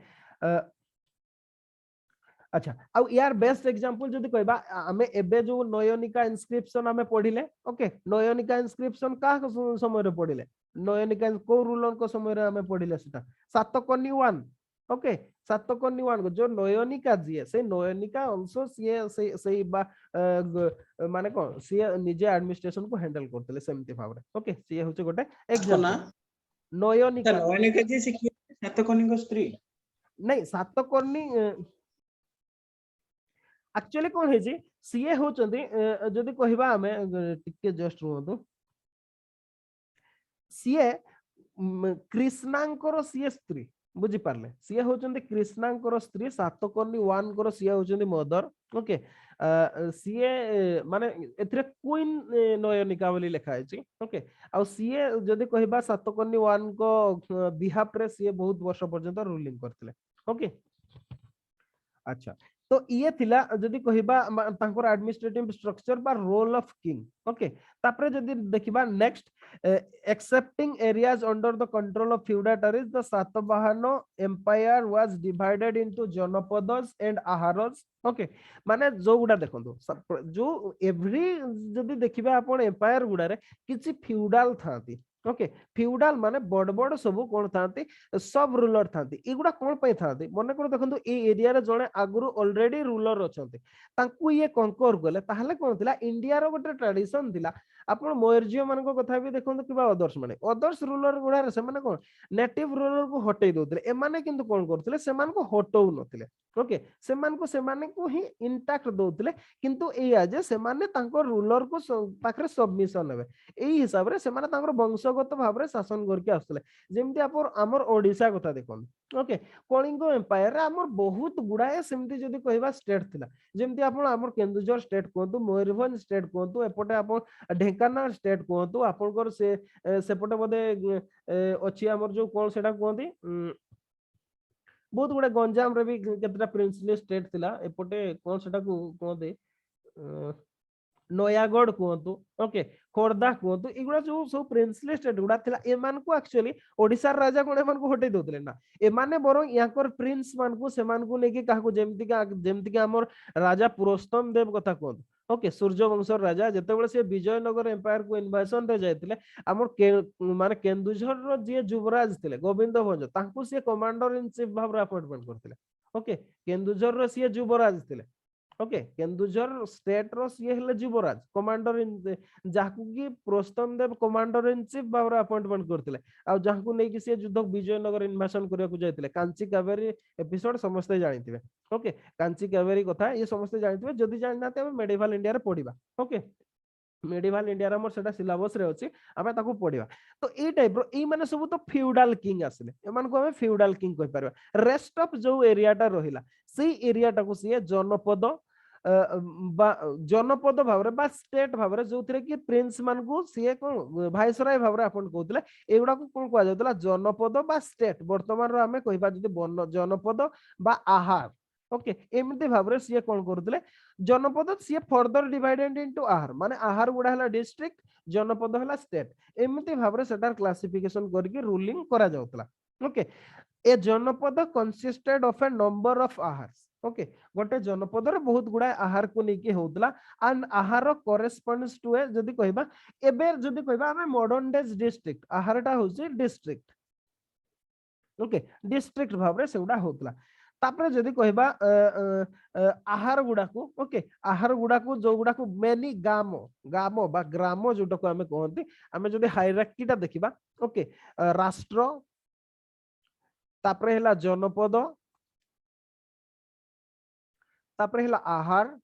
Speaker 1: अच्छा आ यार बेस्ट एग्जांपल जदि कहबा हमें एबे जो नयनिका इनस्क्रिप्शन हमें पढिले ओके नयनिका इनस्क्रिप्शन का समय रे पढिले नयनिका को रूलर को समय रे हमें पढिले सेटा सातकर्णी 1 ओके सातकर्णी 1 जो नयनिका जिए से नयनिका आल्सो से बा माने कोन से निजे एडमिनिस्ट्रेशन को हैंडल करतले सेमति भाव रे ओके से होचे गोटे एग्जांपल नयनिका
Speaker 2: नयनिका जी से सातकर्णी को स्त्री
Speaker 1: नहीं सातकर्णी एक्चुअली कौन है सीए होचंदी जदि कहबा हमें टिके जस्ट रुहतु सीए कृष्णांकर सीए स्त्री बुझी पारले सीए होचंदी कृष्णांकर स्त्री सातकर्णी 1 कर सीए होचंदी मदर ओके सीए माने एथरे क्वीन नयनिका बोली लिखा है ओके आ सीए जदि कहबा सातकर्णी 1 को बिहाफ रे सीए बहुत वर्ष पर्यंत रूलिंग करथिले ओके अच्छा तो ये थिला जदि कहिबा तांकर एडमिनिस्ट्रेटिव स्ट्रक्चर बा रोल ऑफ किंग ओके तापरे जदि देखिबा next excepting areas under the control of feudatories the Satavahana empire was divided into janapadas and aharas okay माने जो गुडा देखंतु जो एवरी जदि देखिबा आपण एम्पायर गुडा रे किछि फ्यूडाल थांती ओके फ्यूडाल माने बड़ बड़ सब कोन थांती सब रूलर थांती एगुडा कोन पय थांती मने कर देखंतु ए एरिया रे जणे आगुरु ऑलरेडी रूलर अछंती तांकु ये कंकर गले ताहले कोन थिला इंडिया रो गोटे ट्रेडिशन थिला आपण मौर्य मान कथा भी देखंतु किबा अदर्स रूलर गुडा रे से माने कोन नेटिव रूलर को हटै दोतले ए माने किंतु कोन करथले से मान को हटौ नथिले ओके से मान को ही इंटैक्ट दोतले किंतु एया जे से माने तांको रूलर को पाखरे सबमिशन हेबे एई हिसाब रे से माने तांको वंशगत भाव रे शासन करके आसले जेमति आपण हमर ओडिसा कथा देखन ओके कलिंग एम्पायर रे हमर बहुत गुडाए सेमति जदी कहबा स्टेट थिला जेमति आपण हमर केन्दुझर स्टेट कोंतु मयूरभंज स्टेट कोंतु एपटे आपण ढेंकानाल स्टेट कोंतु आपनकर से सेपटे बदे अछि हमर जो कोन सेटा कोंती बहुत गुडा गंजाम रे भी केतरा प्रिंसली स्टेट थिला एपटे कोन सेटा को कोंते नयागढ़ कहतु ओके खोर्धा कहतु एगुड़ा जो सब प्रिंसली स्टेट गुड़ा थिला एमान को एक्चुअली ओडिसा राजा कोन एमान को हटै दोतले ना एमाने बरो याकर प्रिंस मान को सेमान को लेके काहा को जेमति का हमर राजा पुरस्तम देव कथा कहतु ओके सूर्य वंशर राजा जेतेबेले से विजयनगर एम्पायर को इन्वेशन रे जायतिले हमर माने केन्दुझर रो जे युवराज थिले गोविंद भंज तांको से कमांडर इन चीफ भाव रे अपॉइंटमेंट करथिले ओके केन्दुझर रो से युवराज थिले ओके केन्दुझर स्टेट रो सी हेले युवराज कमांडर इन जाकु की प्रोस्तम देव कमांडर इन चीफ बाबर अपॉइंटमेंट करथिले आ जाकु नै कि से युद्ध विजयनगर इन्वेशन करिया को जायतिले कांची कावेरी एपिसोड समस्त जानिथिबे ओके कांची कावेरी कथा ये समस्त जानिथिबे जदी जानिनाते हम मेडिवल इंडिया रे पढिबा ओके मेडिवल इंडिया रे हमर सेटा सिलेबस रे अछि आबे ताकू पढिबा तो ए टाइप रो ए माने सब तो फ्यूडल किंग आसले एमान को हम फ्यूडल किंग कहि परबा रेस्ट ऑफ जो एरिया टा रहिला सेही एरिया टाकू से जनपद जनपद भाव बा स्टेट भाव जो कि प्रिंस मान को सी कौन भाईसराय भाव अपन कहते एगुड़ा को कौन कह जाता जनपद बा स्टेट बर्तमान आम कह जनपद बा आहार ओके एमती भाव सी कौन करते जनपद सी फर्दर डिवाइडेड इनटू आहार माने आहार गुड़ा है डिस्ट्रिक्ट जनपद है स्टेट एमती भाव क्लासिफिकेशन करके रूलिंग करा जाउतला okay a janapada consisted of a number of aharas okay गोटे जनपद रे बहुत गुडा आहार को लेके होतला एंड आहार करेस्पोंड्स टू ए जदी कहबा एबे जदी कहबा हमें मॉडर्न डेज डिस्ट्रिक्ट आहारटा होची डिस्ट्रिक्ट ओके डिस्ट्रिक्ट भाव रे सेउडा होतला तापरे जदी कहबा आहार गुडा को ओके आहार गुडा को जो गुडा को मेनी गामो गामो बा ग्रामो जोटा को हमें कहंती हमें जदी हायरार्कीटा देखिबा ओके राष्ट्र तापरे हला जनपद तापरे हला आहार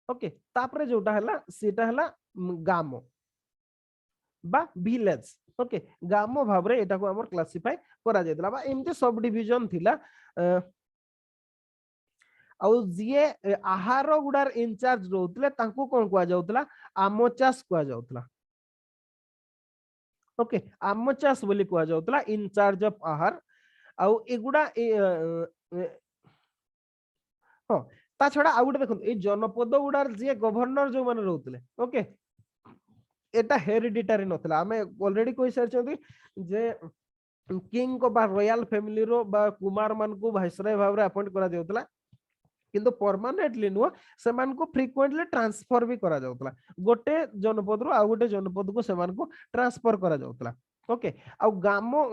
Speaker 1: ओके तापरे जोटा हला सेटा हला गामो बा विलेज ओके गामो भाव रे एटा को हमर क्लासिफाई करा जायतला बा एमते सब डिवीजन थिला आ जे आहार गुडार इंचार्ज रहउतले तांको कोन कोआ जाउतला आमोचास कोआ जाउतला ओके आमोचास बोली कोआ जाउतला इंचार्ज ऑफ आहार आ एगुडा हाँ ता छड़ा आ गुटे देखो ए जनपद गुडार जे गवर्नर जो माने रहउतले ओके एटा हेरिडिटरी नथला हमें ऑलरेडी कोइ सरचंती जे किंग को बा रॉयल फैमिली रो बा कुमार मान को वाइसराय भाव रे अपॉइंट करा जाउतला किंतु परमानेंटली नुआ से मान को फ्रीक्वेंटली ट्रांसफर भी करा जाउतला गोटे जनपद रो आ गोटे जनपद को से मान को ट्रांसफर करा जाउतला ओके आ गामो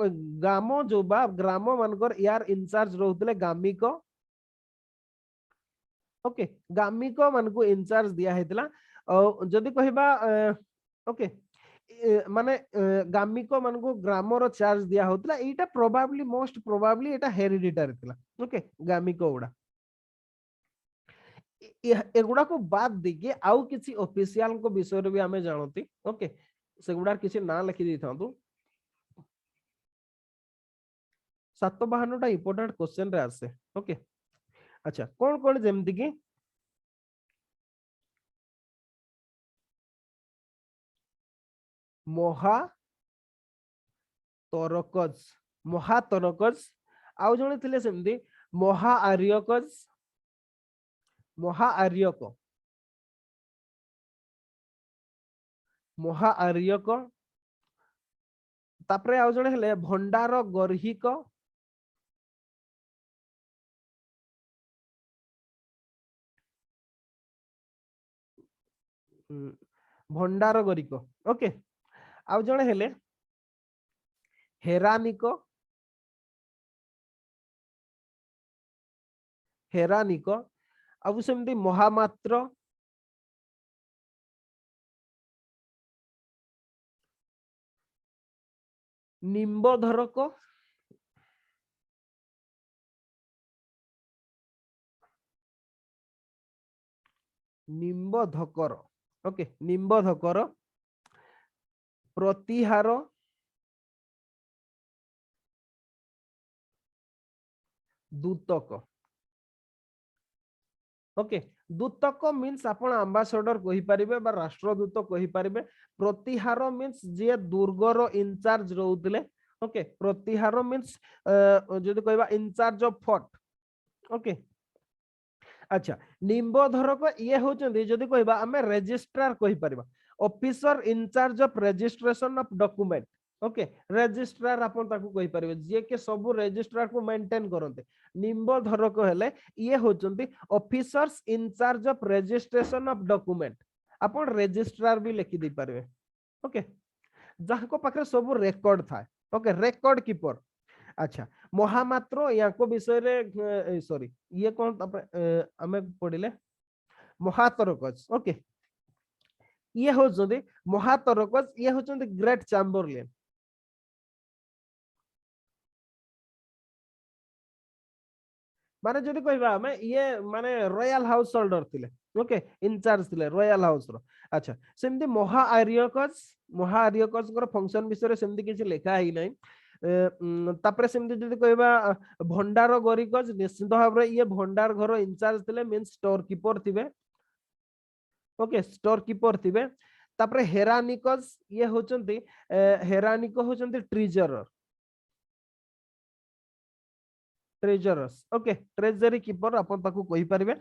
Speaker 1: गामो जो बा ग्रामो मानकर यार इंचार्ज रहउतले गामिको ओके गामिको मान को इंचार्ज दिया हेतला जदी कहबा ओके माने गामिको मान को ग्रामर चार्ज दिया होतला एटा प्रोबेबली मोस्ट प्रोबेबली एटा हेरिडिटरी थिला ओके गामिको उडा एगुडा को बाद देके आउ किसी ऑफिशियल को विषय रे भी हमें जानती ओके सेगुडा किसी ना लिखि दी थांतु सातवाहनटा इंपोर्टेंट क्वेश्चन रे आसे ओके अच्छा कौन कौन जेमती की महातरकज आउ जणे थिले सेमती महा आर्यकज महाआर्यक महाआर्यक तापरे आउ जणे हेले भंडार गर्हिक भंडार गरिक ओके आउ जणे हेले हेरानिक हेरानिक आउ सेमती महामात्र निम्बधरक निम्बधकर ओके निम्बधकर प्रतिहार दूतक ओके दूतक मीन्स आपण आंबासडर कहि परिबे बा राष्ट्रदूत कहि परिबे प्रतिहार मीन्स जे दुर्गर इनचार्ज रहउतले ओके प्रतिहार मीन्स जदि कहबा इनचार्ज ऑफ फोर्ट ओके अच्छा निम्बधरक ये होचंदी जदि कहबा हमें रजिस्ट्रार कहि परिबा officer in charge of registration of document okay registrar आपण ताकू कहि परिबे जे के सब रजिस्ट्रार को मेंटेन करते निम्बधरक हेले ये होचंदी officers in charge of registration of document आपण रजिस्ट्रार भी लिखि दे परिबे ओके जहाँ को पाखरे सब रेकॉर्ड था ओके रेकॉर्ड कीपर अच्छा महामात्र याको विषय रे सॉरी ये कौन हमें पढ़िले महातरकज ओके ये होचंदी महातरकज ये होचंदी ग्रेट चैम्बरलेन माने जदि कहबा हमें ये माने रॉयल हाउस होल्डर थिले ओके इनचार्ज थिले रॉयल हाउस रो अच्छा सेमती महाआर्यकज कर फंक्शन विषय रे सेमती किछि लेखा ही नै तापरे सेमती जदि कहबा भंडार गरिकज निश्चित भाव रे ये भंडार घर इनचार्ज थिले मींस स्टोर कीपर थिबे ओके स्टोर कीपर थिबे तापरे हेरानिकज ये होचंती हेरानिक होचंती treasurer treasurers okay treasury keeper अपन ताकू कहि परिबे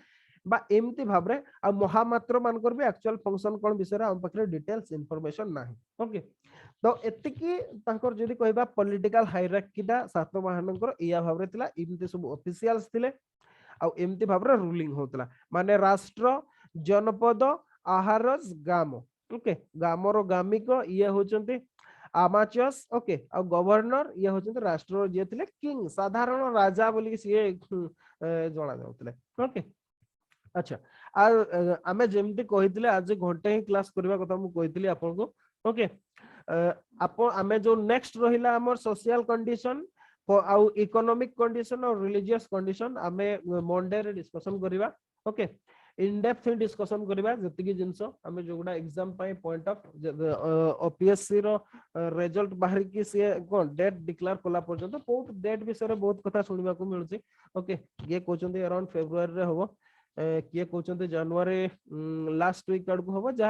Speaker 1: बा एमती भाबरे आ महामात्र मानकर भी एक्चुअल फंक्शन कोन विषय हम पाखरे डिटेल्स इंफॉर्मेशन नाही ओके तो एतिकी तांकर जदि कहबा पॉलिटिकल हायरार्कीटा सातवाहनकर इया भाबरे थिला एमती सब ऑफिशियल्स थिले आ एमती भाबरे रूलिंग होतला माने राष्ट्र जनपद आहारस गाम ओके गामरो गामिक ये होचंती आमाचस ओके आ गवर्नर ये होचंती राष्ट्र जे थिले किंग साधारण राजा बोली से जणा जाउतले ओके अच्छा आ आमे जेमती कहितले आज घंटे ही क्लास करबा कथा मु कहितली आपन को ओके आपन आमे जो नेक्स्ट रहिला हमर सोशल कंडीशन आउ इकोनॉमिक कंडीशन और रिलीजियस कंडीशन आमे मंडे रे डिस्कशन करबा ओके इन डेप्थ डिस्कशन करबा जति की जिंस आमे जोगुडा एग्जाम पाई पॉइंट ऑफ ओपीएससी रो रिजल्ट बाहर की से कोन डेट डिक्लेयर कोला पर्यंत बहुत डेट विषय रे बहुत कथा सुनिबा को मिलुची ओके ये कहचंदी अराउंड फेब्रुआरी रे होबो किए कहते जनवरी लास्ट वीक आड़ को हम